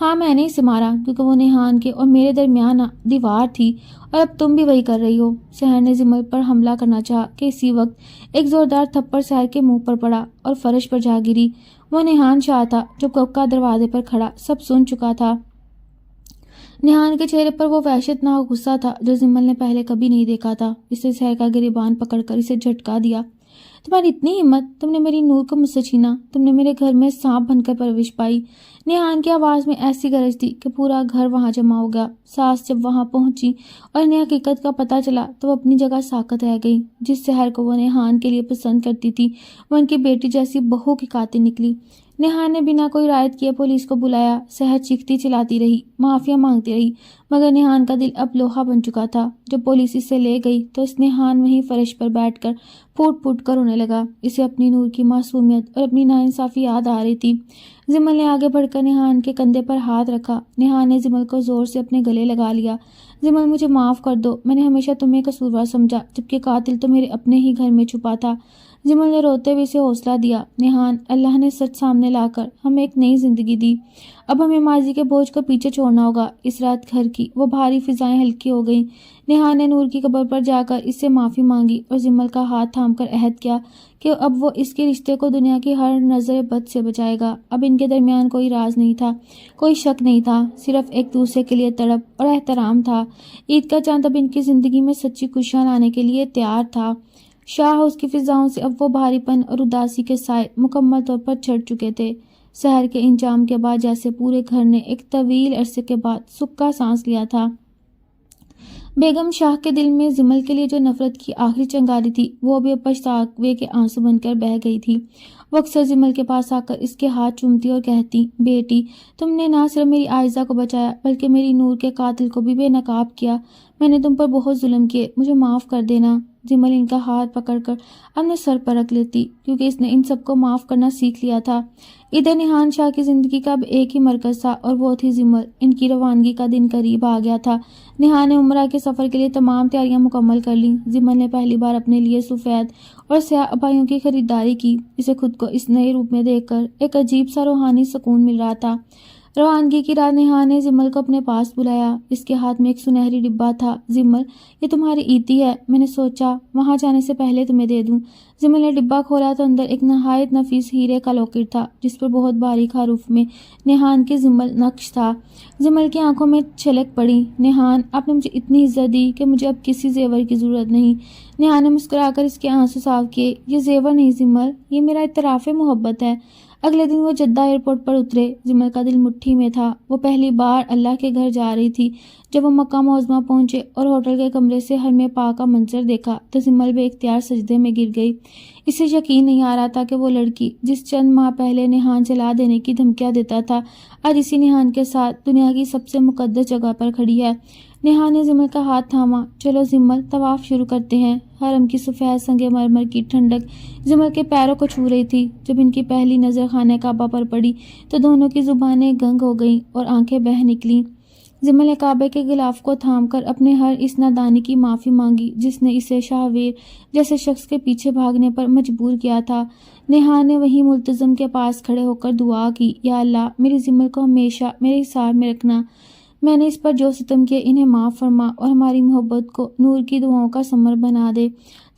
ہاں میں نے اسے مارا کیونکہ وہ نیہان کے اور میرے درمیان دیوار تھی، اور اب تم بھی وہی کر رہی ہو. سحر نے زمل پر حملہ کرنا چاہا کہ اسی وقت ایک زوردار تھپڑ سحر کے منہ پر پڑا اور فرش پر جا گری. وہ نیہان شاہ تھا جو کب کا دروازے پر کھڑا سب سن چکا تھا. نیہان کے چہرے پر وہ وحشتناک غصہ تھا جو زمل نے پہلے کبھی نہیں دیکھا تھا. اسے سحر کا گریبان پکڑ کر اسے جھٹکا دیا. تمہاری اتنی ہمت! تم نے میری نور کو مجھ سے چھینا. تم نے میرے گھر میں سانپ بن کر پرورش پائی. نیہان کی آواز میں ایسی گرج تھی کہ پورا گھر وہاں جمع ہو گیا. ساس جب وہاں پہنچی اور انہیں حقیقت کا پتہ چلا تو وہ اپنی جگہ ساکت رہ گئی. جس سحر کو وہ نیہان کے لیے پسند کرتی تھی وہ ان کی بیٹی جیسی بہو کی قاتل نکلی. نیہان نے بنا کوئی رعایت کیے پولیس کو بلایا. سحر چیختی چلاتی رہی، معافیا مانگتی رہی، مگر نیہان کا دل اب لوہا بن چکا تھا. جب پولیس اسے لے گئی تو اس نیہان وہیں فرش پر بیٹھ کر پھوٹ پھوٹ کر رونے لگا. اسے اپنی نور کی معصومیت اور اپنی ناانصافی یاد آ رہی تھی. زمل نے آگے بڑھ کر نیہان کے کندھے پر ہاتھ رکھا. نیہان نے زمل کو زور سے اپنے گلے لگا لیا. زمل مجھے معاف کر دو. میں نے ہمیشہ تمہیں قصوروار سمجھا جبکہ قاتل تو میرے اپنے ہی گھر میں چھپا تھا. زمل نے روتے ہوئے اسے حوصلہ دیا. نیہان، اللہ نے سچ سامنے لا کر ہمیں ایک نئی زندگی دی. اب ہمیں ماضی کے بوجھ کو پیچھے چھوڑنا ہوگا. اس رات گھر کی وہ بھاری فضائیں ہلکی ہو گئیں. نیہان نے نور کی قبر پر جا کر اس سے معافی مانگی اور زمل کا ہاتھ تھام کر عہد کیا کہ اب وہ اس کے رشتے کو دنیا کی ہر نظر بد سے بچائے گا. اب ان کے درمیان کوئی راز نہیں تھا، کوئی شک نہیں تھا، صرف ایک دوسرے کے لیے تڑپ اور احترام تھا. عید کا چاند اب ان کی زندگی میں سچی خوشیاں لانے کے لیے تیار تھا. شاہ اس کی فضاؤں سے اب وہ بھاری پن اور اداسی کے سائے مکمل طور پر چھٹ چکے تھے. سحر کے انجام کے بعد جیسے پورے گھر نے ایک طویل عرصے کے بعد سکا سانس لیا تھا. بیگم شاہ کے دل میں زمل کے لیے جو نفرت کی آخری چنگاری تھی وہ بھی پچھتاوے کے آنسو بن کر بہہ گئی تھی. وہ اکثر زمل کے پاس آ کر اس کے ہاتھ چومتی اور کہتی، بیٹی تم نے نہ صرف میری عائزہ کو بچایا بلکہ میری نور کے قاتل کو بھی بے نقاب کیا. میں نے تم پر بہت ظلم کیے، مجھے معاف کر دینا. زمل ان کا ہاتھ پکڑ کر اپنے سر پر رکھ لیتی کیونکہ اس نے ان سب کو معاف کرنا سیکھ لیا تھا. ادھر نیہان شاہ کی زندگی کا اب ایک ہی مرکز تھا اور وہ تھی زمل. ان کی روانگی کا دن قریب آ گیا تھا. نیہان نے عمرہ کے سفر کے لیے تمام تیاریاں مکمل کر لیں. زمل نے پہلی بار اپنے لیے سفید اور سیاہ ابائیوں کی خریداری کی. اسے خود کو اس نئے روپ میں دیکھ کر ایک عجیب سا روحانی سکون مل رہا تھا. روانگی کی رات نیہان نے زمل کو اپنے پاس بلایا. اس کے ہاتھ میں ایک سنہری ڈبہ تھا. زمل، یہ تمہاری عیدی ہے. میں نے سوچا وہاں جانے سے پہلے تمہیں دے دوں. زمل نے ڈبہ کھولا تو اندر ایک نہایت نفیس ہیرے کا لاکٹ تھا جس پر بہت باریک حروف میں نیہان کے زمل نقش تھا. زمل کی آنکھوں میں چھلک پڑی. نیہان، آپ نے مجھے اتنی عزت دی کہ مجھے اب کسی زیور کی ضرورت نہیں. نیہان نے مسکرا کر اس کے آنسو صاف کیے. یہ زیور نہیں زمل، یہ میرا اعتراف محبت ہے. اگلے دن وہ جدہ ایئرپورٹ پر اترے. زمل کا دل مٹھی میں تھا. وہ پہلی بار اللہ کے گھر جا رہی تھی. جب وہ مکہ معظمہ پہنچے اور ہوٹل کے کمرے سے حرم پاک کا منظر دیکھا تو زمل بے اختیار سجدے میں گر گئی. اسے یقین نہیں آ رہا تھا کہ وہ لڑکی جس چند ماہ پہلے نیہان جلا دینے کی دھمکیاں دیتا تھا آج اسی نیہان کے ساتھ دنیا کی سب سے مقدس جگہ پر کھڑی ہے. نیہان نے زمل کا ہاتھ تھاما. چلو زمل، طواف شروع کرتے ہیں. حرم کی سفید سنگ مرمر کی ٹھنڈک زمل کے پیروں کو چھو رہی تھی. جب ان کی پہلی نظر خانہ کعبہ پر پڑی تو دونوں کی زبانیں گنگ ہو گئیں اور آنکھیں بہہ نکلیں. زمل نے کعبے کے غلاف کو تھام کر اپنے ہر اس نادانی کی معافی مانگی جس نے اسے شاہویر جیسے شخص کے پیچھے بھاگنے پر مجبور کیا تھا. نیہان نے وہیں ملتزم کے پاس کھڑے ہو کر دعا کی، یا اللہ میری زمل کو ہمیشہ میرے حساب میں رکھنا. میں نے اس پر جو ستم کیے انہیں معاف فرما اور ہماری محبت کو نور کی دعاؤں کا ثمر بنا دے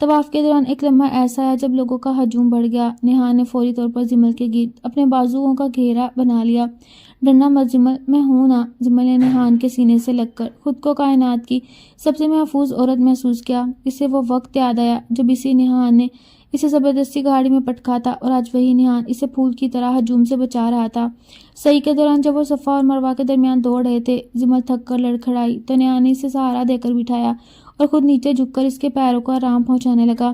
طواف کے دوران ایک لمحہ ایسا آیا جب لوگوں کا ہجوم بڑھ گیا۔ نہان نے فوری طور پر جمل کے گرد اپنے بازوؤں کا گھیرا بنا لیا۔ ڈرنا مت جمل، میں ہوں نا۔ جمل نے نہان کے سینے سے لگ کر خود کو کائنات کی سب سے محفوظ عورت محسوس کیا۔ اسے وہ وقت یاد آیا جب اسی نہان نے اسے زبردستی گاڑی میں پٹکا تھا، اور آج وہی نہان اسے پھول کی طرح ہجوم سے بچا رہا تھا۔ سعی کے دوران جب وہ صفا اور مروہ کے درمیان دوڑ رہے تھے، جمل تھک کر لڑکھڑائی تو نہان نے اسے سہارا دے کر بٹھایا اور خود نیچے جھک کر اس کے پیروں کو آرام پہنچانے لگا۔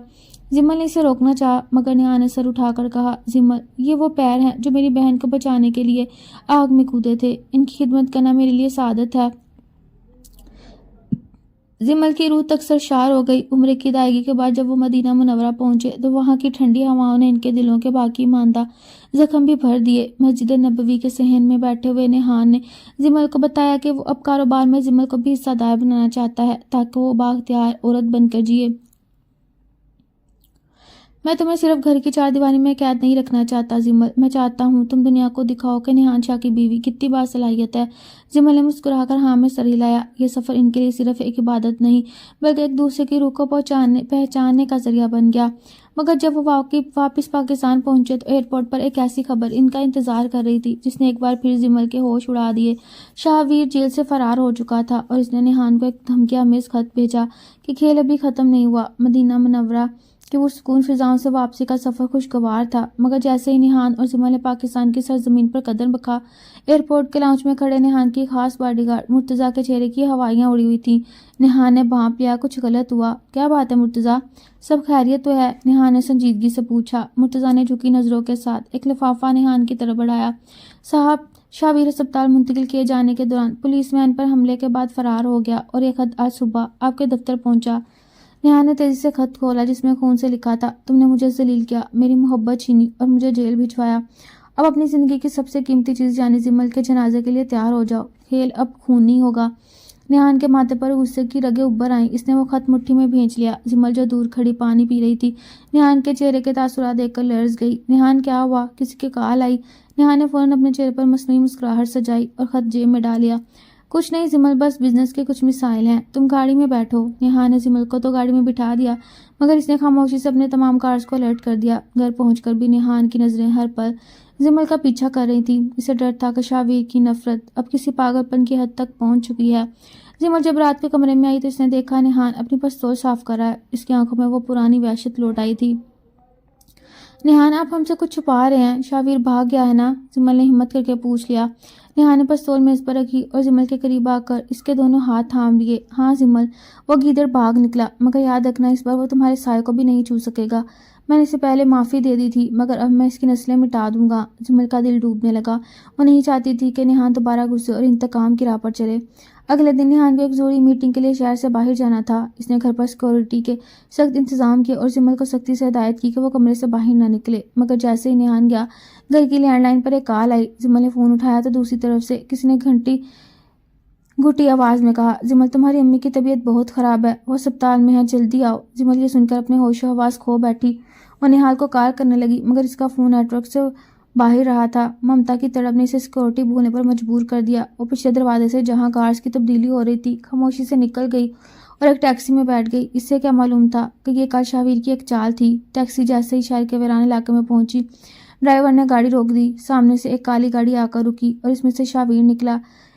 جمل نے اسے روکنا چاہا، مگر نہان نے سر اٹھا کر کہا، جمل، یہ وہ پیر ہیں جو میری بہن کو بچانے کے لیے آگ میں کودے تھے۔ ان کی خدمت کرنا میرے لیے سعادت ہے۔ جمل کی روح تک سرشار ہو گئی۔ عمر کی ادائیگی کے بعد جب وہ مدینہ منورہ پہنچے تو وہاں کی ٹھنڈی ہواؤں نے ان کے دلوں کے باقی ماندہ زخم بھی بھر دیے۔ مسجد نبوی کے صحن میں بیٹھے ہوئے نہان نے جمل کو بتایا کہ وہ اب کاروبار میں جمل کو بھی حصہ دار بنانا چاہتا ہے تاکہ وہ بااختیار عورت بن کر جیے۔ میں تمہیں صرف گھر کی چار دیواری میں قید نہیں رکھنا چاہتا جمل، میں چاہتا ہوں تم دنیا کو دکھاؤ کہ نہان شاہ کی بیوی کتنی باصلاحیت ہے۔ جمل نے مسکرا کر ہاں میں سر ہلایا۔ یہ سفر ان کے لیے صرف ایک عبادت نہیں بلکہ ایک دوسرے کی روح کو پہچاننے کا ذریعہ بن گیا۔ مگر جب وہ واپس پاکستان پہنچے تو ایئرپورٹ پر ایک ایسی خبر ان کا انتظار کر رہی تھی جس نے ایک بار پھر جمل کے ہوش اڑا دیے۔ شاہ ویر جیل سے فرار ہو چکا تھا اور اس نے نہان کو ایک دھمکی آمیز خط بھیجا کہ کھیل ابھی ختم نہیں ہوا۔ مدینہ منورہ کہ وہ سکون فضاؤں سے واپسی کا سفر خوشگوار تھا، مگر جیسے ہی نہان اور جمل نے پاکستان کی سرزمین پر قدم رکھا، ایئرپورٹ کے لاؤنج میں کھڑے نہان کی خاص باڈی گارڈ مرتضیٰ کے چہرے کی ہوائیاں اڑی ہوئی تھیں۔ نہان نے بھانپ لیا، کچھ غلط ہوا؟ کیا بات ہے مرتضیٰ؟ سب خیریت تو ہے؟ نہان نے سنجیدگی سے پوچھا۔ مرتضیٰ نے جھکی نظروں کے ساتھ ایک لفافہ نہان کی طرف بڑھایا۔ صاحب، شاہ ہسپتال منتقل کیے جانے کے دوران پولیس مین پر حملے کے بعد فرار ہو گیا اور یہ خط آج صبح آپ کے دفتر پہنچا۔ نہان نے تیزی سے خط کھولا جس میں خون سے لکھا تھا، تم نے مجھے ذلیل کیا، میری محبت چھینی اور مجھے جیل بھجوایا۔ اب اپنی زندگی کی سب سے قیمتی چیز یعنی جمل کے جنازے کے لیے تیار ہو جاؤ، کھیل اب خونی ہوگا۔ نہان کے ماتھے پر غصے کی رگیں ابھر آئیں۔ اس نے وہ خط مٹھی میں بھینچ لیا۔ جمل جو دور کھڑی پانی پی رہی تھی نہان کے چہرے کے تاثرات دیکھ کر لرز گئی۔ نہان، کیا ہوا؟ کسی کی کال آئی؟ نہان نے فوراً اپنے چہرے پر مصنوعی مسکراہٹ سجائی اور خط جیب میں ڈال لیا۔ کچھ نہیں جمل، بس بزنس کے کچھ مسائل ہیں، تم گاڑی میں بیٹھو۔ نہان نے جمل کو تو گاڑی میں بٹھا دیا مگر اس نے خاموشی سے اپنے تمام کارز کو الرٹ کر دیا۔ گھر پہنچ کر بھی نہان کی نظریں ہر پل جمل کا پیچھا کر رہی تھیں۔ اسے ڈر تھا کہ شاہ ویر کی نفرت اب کسی پاگل پن کی حد تک پہنچ چکی ہے۔ جمل جب رات کے کمرے میں آئی تو اس نے دیکھا نہان اپنی پستول صاف کر رہا ہے۔ اس کی آنکھوں میں وہ پرانی وحشت لوٹ آئی تھی۔ نہان، آپ ہم سے کچھ چھپا رہے ہیں؟ شاہ ویر بھاگ گیا ہے نا؟ جمل نے ہمت کر کے پوچھ لیا۔ نہان نے پستول میز پر رکھی اور جمل کے قریب آ کر اس کے دونوں ہاتھ تھام لیے۔ ہاں جمل، وہ گیدڑ بھاگ نکلا، مگر یاد رکھنا اس بار وہ تمہارے سائے کو بھی نہیں چھو سکے گا۔ میں نے اسے پہلے معافی دے دی تھی مگر اب میں اس کی نسلیں مٹا دوں گا۔ جمل کا دل ڈوبنے لگا۔ وہ نہیں چاہتی تھی کہ نہان دوبارہ غصے اور انتقام کی راہ پر چلے۔ اگلے دن نہان کو ایک ضروری میٹنگ کے لیے شہر سے باہر جانا تھا۔ اس نے گھر پر سیکورٹی کے سخت انتظام کیے اور جمل کو سختی سے ہدایت کی کہ وہ کمرے سے باہر نہ نکلے، مگر جیسے ہی نہان گیا گھر کی لینڈ لائن پر ایک کال آئی۔ جمل نے فون اٹھایا تو دوسری طرف سے کسی نے گھٹی آواز میں کہا، جمل، تمہاری امی کی طبیعت بہت خراب ہے، وہ ہسپتال میں ہے، جلدی آؤ۔ جمل یہ سن کر اپنے ہوش و حواس کھو بیٹھی۔ وہ نہال کو کال کرنے لگی مگر اس کا فون نیٹ ورک سے باہر رہا تھا۔ ممتا کی تڑپ نے اسے سیکورٹی بھولنے پر مجبور کر دیا۔ وہ پچھلے دروازے سے جہاں کارز کی تبدیلی ہو رہی تھی خاموشی سے نکل گئی اور ایک ٹیکسی میں بیٹھ گئی۔ اس سے کیا معلوم تھا کہ یہ کل شاہ ویر کی ایک چال تھی۔ ٹیکسی جیسے ہی شہر کے ویران علاقے میں پہنچی، ڈرائیور نے گاڑی روک دی۔ سامنے سے ایک کالی گاڑی آ کر رکی اور اس میں سے شاہ ویر نکلا۔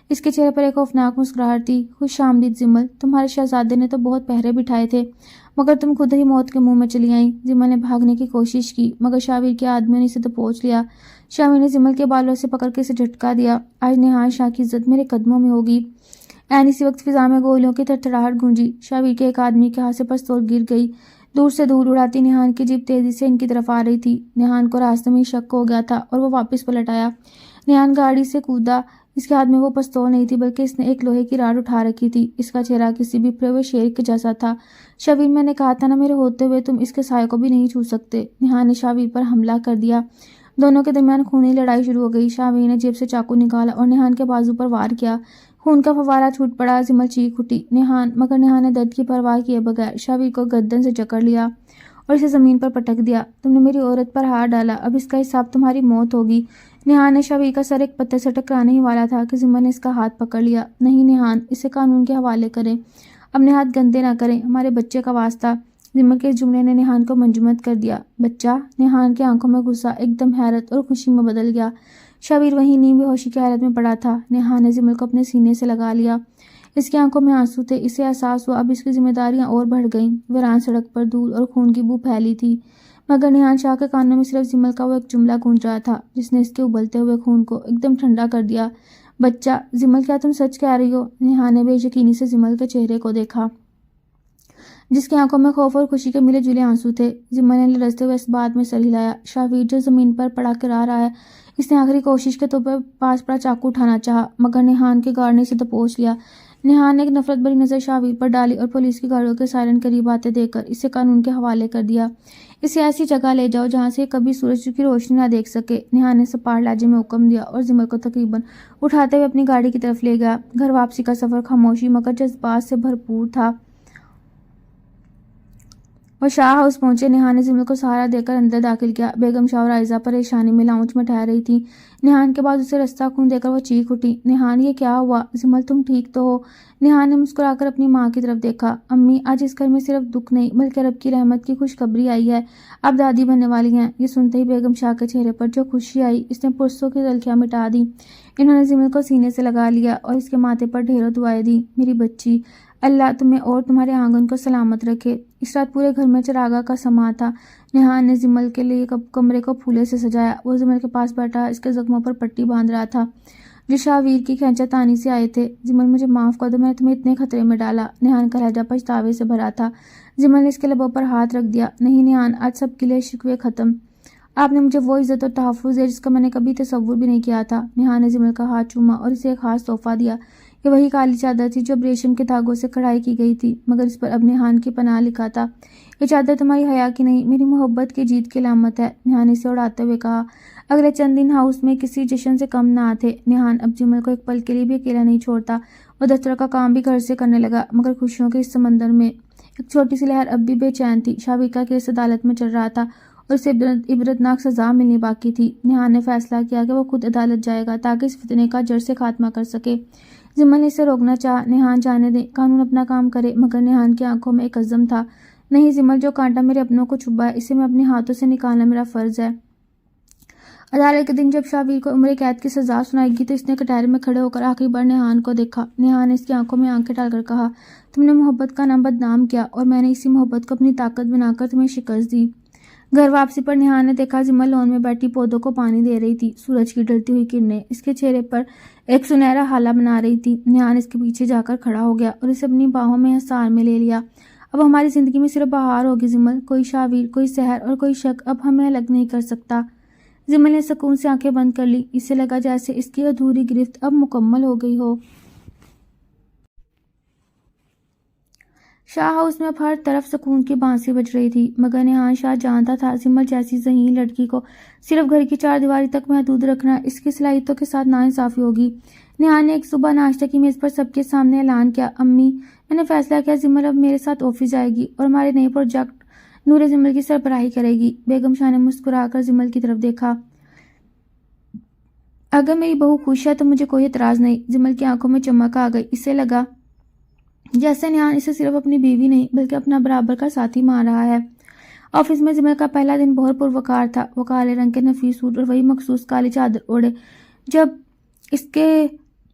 اس کے چہرے پر ایک خوفناک مسکراہٹ تھی۔ خوش آمدید جمل، تمہارے شہزادے نے تو بہت پہرے بٹھائے تھے مگر تم خود ہی موت کے منہ میں چلی آئیں۔ جمل نے بھاگنے کی کوشش کی مگر شاہ ویر کے آدمیوں نے اسے دبوچ لیا۔ شاہ ویر نے جمل کے بالوں سے پکڑ کے اسے جھٹکا دیا۔ آج نہان شاہ کی عزت میرے قدموں میں ہوگی۔ عین اسی وقت فضا میں گولیوں کی تھرتھراہٹ گونجی۔ شاہ ویر کے ایک آدمی کے ہاتھ سے پستول گر گئی۔ دور سے دور اڑاتی نہان کی جیپ تیزی سے ان کی طرف آ رہی تھی۔ نہان کو راستے میں شک ہو گیا تھا اور وہ واپس پلٹ آیا۔ نہان گاڑی سے کودا۔ اس کے ہاتھ میں وہ پستول نہیں تھی بلکہ اس نے ایک لوہے کی راڈ اٹھا رکھی تھی۔ اس کا چہرہ کسی بپھرے ہوئے شیر کے جیسا تھا۔ شاہ ویر، میں نے کہا تھا نا میرے ہوتے ہوئے تم اس کے سائے کو بھی نہیں چھو سکتے۔ نہان نے شاہ ویر پر حملہ کر دیا۔ دونوں کے درمیان خونی لڑائی شروع ہو گئی۔ شاہ ویر نے جیب سے چاقو نکالا اور نہان کے بازو پر وار کیا۔ خون کا فوارہ چھوٹ پڑا۔ جمل چیخ اٹھی، مگر نہان نے درد کی پرواہ کیے بغیر شاہ ویر کو گردن سے جکڑ لیا اور اسے زمین پر پٹک دیا۔ تم نے میری عورت پر ہاتھ ڈالا، اب اس کا حساب تمہاری موت ہوگی۔ نہان نے شاہ ویر کا سر ایک پتھر سے ٹکرانے ہی والا تھا کہ جمل نے اس کا ہاتھ پکڑ لیا۔ نہیں نہان، اسے قانون کے حوالے کریں، اپنے ہاتھ گندے نہ کریں، ہمارے بچے کا واسطہ۔ زمل کے اس جملے نے نیہان کو منجمد کر دیا۔ بچہ، نیہان کی آنکھوں میں غصہ ایک دم حیرت اور خوشی میں بدل گیا۔ شبیر وہیں نیم بے ہوشی کی حالت میں پڑا تھا۔ نیہان نے زمل کو اپنے سینے سے لگا لیا۔ اس کی آنکھوں میں آنسو تھے۔ اسے احساس ہوا اب اس کی ذمہ داریاں اور بڑھ گئیں۔ ویران سڑک پر دھول اور خون کی بو پھیلی تھی، مگر نیہان شاہ کے کانوں میں صرف زمل کا وہ ایک جملہ گونج رہا تھا جس نے اس کے ابلتے ہوئے خون کو ایک دم ٹھنڈا کر دیا۔ بچہ، زمل، کیا تم سچ کہہ رہی ہو؟ نیہان نے بے یقینی سے زمل کے چہرے کو دیکھا جس کی آنکھوں میں خوف اور خوشی کے ملے جلے آنسو تھے۔ زمل نے لرزتے ہوئے اس بات میں سر ہلایا۔ شاویر جو زمین پر پڑا کرا رہا ہے، اس نے آخری کوشش کے طور پر پاس پڑا چاقو اٹھانا چاہا، مگر نیہان کے گارڈ نے اسے دبوچ لیا۔ نیہان نے ایک نفرت بھری نظر شاویر پر ڈالی اور پولیس کی گاڑیوں کے سائرن قریب آتے دیکھ کر اسے قانون کے حوالے کر دیا۔ اسے ایسی جگہ لے جاؤ جہاں سے کبھی سورج کی روشنی نہ دیکھ سکے، نیہان نے سپاٹ لہجے میں حکم دیا اور زمل کو تقریباً اٹھاتے ہوئے اپنی گاڑی کی طرف لے گیا۔ گھر واپسی کا سفر خاموشی مگر جذبات سے بھرپور تھا۔ وہ شاہ ہاؤس پہنچے۔ نیہان نے زمل کو سہارا دے کر اندر داخل کیا۔ بیگم شاہ اور عائزہ پریشانی میں لاؤنج میں ٹھہر رہی تھیں۔ نیہان کے بعد اسے رستہ خون دے کر وہ چیخ اٹھی، نیہان، یہ کیا ہوا؟ زمل، تم ٹھیک تو ہو؟ نیہان نے مسکرا کر اپنی ماں کی طرف دیکھا۔ امی، آج اس گھر میں صرف دکھ نہیں بلکہ رب کی رحمت کی خوشخبری آئی ہے، اب دادی بننے والی ہیں۔ یہ سنتے ہی بیگم شاہ کے چہرے پر جو خوشی آئی اس نے پرسوں کی تلخیاں مٹا دی۔ انہوں نے زمل کو سینے سے لگا لیا اور اس کے ماتھے پر ڈھیروں دعائیں دی۔ میری بچی، اللہ تمہیں اور تمہارے آنگن کو سلامت رکھے۔ اس رات پورے گھر میں چراغاں کا سماں تھا۔ نیہان نے زمل کے لیے کمرے کو پھولے سے سجایا۔ وہ زمل کے پاس بیٹھا اس کے زخموں پر پٹی باندھ رہا تھا جو شاویر کی کھینچا تانی سے آئے تھے۔ زمل، مجھے معاف کر دو، میں نے تمہیں اتنے خطرے میں ڈالا۔ نیہان کا لہجہ پچھتاوے سے بھرا تھا۔ زمل نے اس کے لبوں پر ہاتھ رکھ دیا۔ نہیں نیہان، آج سب گلے شکوے ختم۔ آپ نے مجھے وہ عزت اور تحفظ دیا جس کا میں نے کبھی تصور بھی نہیں کیا تھا۔ نیہان نے زمل کا ہاتھ چوما اور اسے ایک خاص تحفہ دیا۔ یہ وہی کالی چادر تھی جو اب ریشم کے دھاگوں سے کڑھائی کی گئی تھی، مگر اس پر اب نیہان کی پناہ لکھا تھا۔ یہ چادر تمہاری حیا کی نہیں، میری محبت کی جیت کی علامت ہے، نیہان نے اسے اڑاتے ہوئے کہا۔ اگلے چند دن ہاؤس میں کسی جشن سے کم نہ تھے۔ نیہان اب زمل کو ایک پل کے لیے بھی اکیلا نہیں چھوڑتا۔ وہ دفتر کا کام بھی گھر سے کرنے لگا، مگر خوشیوں کے اس سمندر میں ایک چھوٹی سی لہر اب بھی بے چین تھی۔ شاویر کا کیس عدالت میں چل رہا تھا اور اسے عبرتناک سزا ملنی باقی تھی۔ نیہان نے فیصلہ کیا کہ وہ خود عدالت جائے گا تاکہ اس فتنے کا جڑ سے خاتمہ کر سکے۔ زمل نے اسے روکنا چاہا۔ نیہان، جانے دیں، قانون اپنا کام کرے، مگر نیہان کی آنکھوں میں ایک عزم تھا۔ نہیں زمل، جو کانٹا میرے اپنوں کو چھپا ہے اسے میں اپنے ہاتھوں سے نکالنا میرا فرض ہے۔ عدالت کے دن جب شاویر کو عمر قید کی سزا سنائی گئی تو اس نے کٹہرے میں کھڑے ہو کر آخری بار نیہان کو دیکھا۔ نیہان نے اس کی آنکھوں میں آنکھیں ڈال کر کہا، تم نے محبت کا نام بدنام کیا اور میں نے اسی محبت کو اپنی طاقت بنا کر تمہیں شکست دی۔ گھر واپسی پر نیہان نے دیکھا زمل لون میں بیٹھی پودوں کو پانی دے رہی تھی۔ سورج کی ڈھلتی ہوئی کرنیں اس کے چہرے پر ایک سنہرا ہالہ بنا رہی تھی۔ نیہان اس کے پیچھے جا کر کھڑا ہو گیا اور اسے اپنی باہوں میں حصار میں لے لیا۔ اب ہماری زندگی میں صرف بہار ہوگی زمل، کوئی شاویر، کوئی سحر اور کوئی شک اب ہمیں الگ نہیں کر سکتا۔ زمل نے سکون سے آنکھیں بند کر لی۔ اسے لگا جیسے اس کی ادھوری گرفت اب مکمل ہو گئی ہو۔ شاہ ہاؤس میں اب ہر طرف سکون کی بانسی بج رہی تھی، مگر نیہان شاہ جانتا تھا زمل جیسی ذہین لڑکی کو صرف گھر کی چار دیواری تک محدود رکھنا اس کی صلاحیتوں کے ساتھ ناانصافی ہوگی۔ نیہان نے ایک صبح ناشتے کی میز پر سب کے سامنے اعلان کیا، امی، میں نے فیصلہ کیا زمل اب میرے ساتھ آفس جائے گی اور ہمارے نئے پروجیکٹ نور زمل کی سربراہی کرے گی۔ بیگم شاہ نے مسکرا کر زمل کی طرف دیکھا۔ اگر میری بہو خوش ہے تو مجھے کوئی اعتراض نہیں۔ زمل کی آنکھوں میں چمک آ گئی۔ اسے لگا جیسے نیہان اسے صرف اپنی بیوی نہیں بلکہ اپنا برابر کا ساتھی مان رہا ہے۔ آفس میں زمل کا پہلا دن بہت پروقار تھا۔ وہ کالے رنگ کے نفیس سوٹ اور وہی مخصوص کالی چادر اوڑھے۔ جب اس کے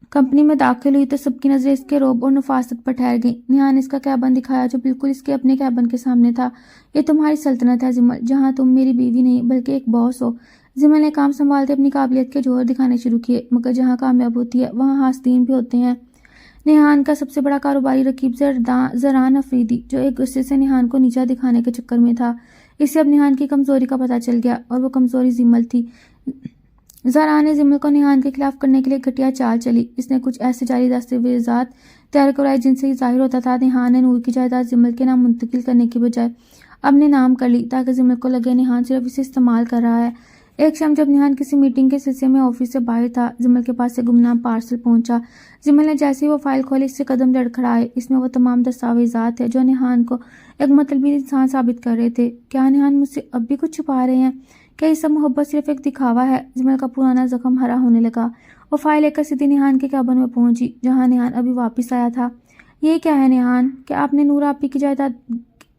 کمپنی میں داخل ہوئی تو سب کی نظریں اس کے روب اور نفاست پر ٹھہر گئیں۔ نیہان نے اس کا کیبن دکھایا جو بالکل اس کے اپنے کیبن کے سامنے تھا۔ یہ تمہاری سلطنت ہے زمل، جہاں تم میری بیوی نہیں بلکہ ایک باس ہو۔ زمل نے کام سنبھالتے اپنی قابلیت کے جوہر دکھانے شروع کیے، مگر جہاں کامیاب ہوتی ہے وہاں حاسدین بھی ہوتے ہیں۔ نیہان کا سب سے بڑا کاروباری رقیب زران افریدی جو ایک غصے سے نیہان کو نیچا دکھانے کے چکر میں تھا، اسے اب نیہان کی کمزوری کا پتہ چل گیا اور وہ کمزوری زمل تھی۔ زران نے زمل کو نیہان کے خلاف کرنے کے لیے گھٹیا چال چلی۔ اس نے کچھ ایسے جعلی دستاویزات تیار کروائے جن سے یہ ظاہر ہوتا تھا نیہان نے نور کی جائیداد زمل کے نام منتقل کرنے کی بجائے اپنے نام کر لی تاکہ زمل کو لگے نیہان صرف اسے استعمال کر رہا ہے۔ ایک شام جب نیہان کسی میٹنگ کے سلسلے میں آفس سے باہر تھا، زمل کے پاس سے گمنام پارسل پہنچا۔ زمل نے جیسے ہی وہ فائل کھولی اس سے قدم لڑکھڑائے۔ اس میں وہ تمام دستاویزات تھے جو نیہان کو ایک مطلبی انسان ثابت کر رہے تھے۔ کیا نیہان مجھ سے اب بھی کچھ چھپا رہے ہیں؟ کیا یہ سب محبت صرف ایک دکھاوا ہے؟ زمل کا پرانا زخم ہرا ہونے لگا۔ وہ فائل لے کر سیدھی نیہان کے کیبن میں پہنچی جہاں نیہان ابھی واپس آیا تھا۔ یہ کیا ہے نیہان؟ کیا آپ نے نور آپی کی جائیداد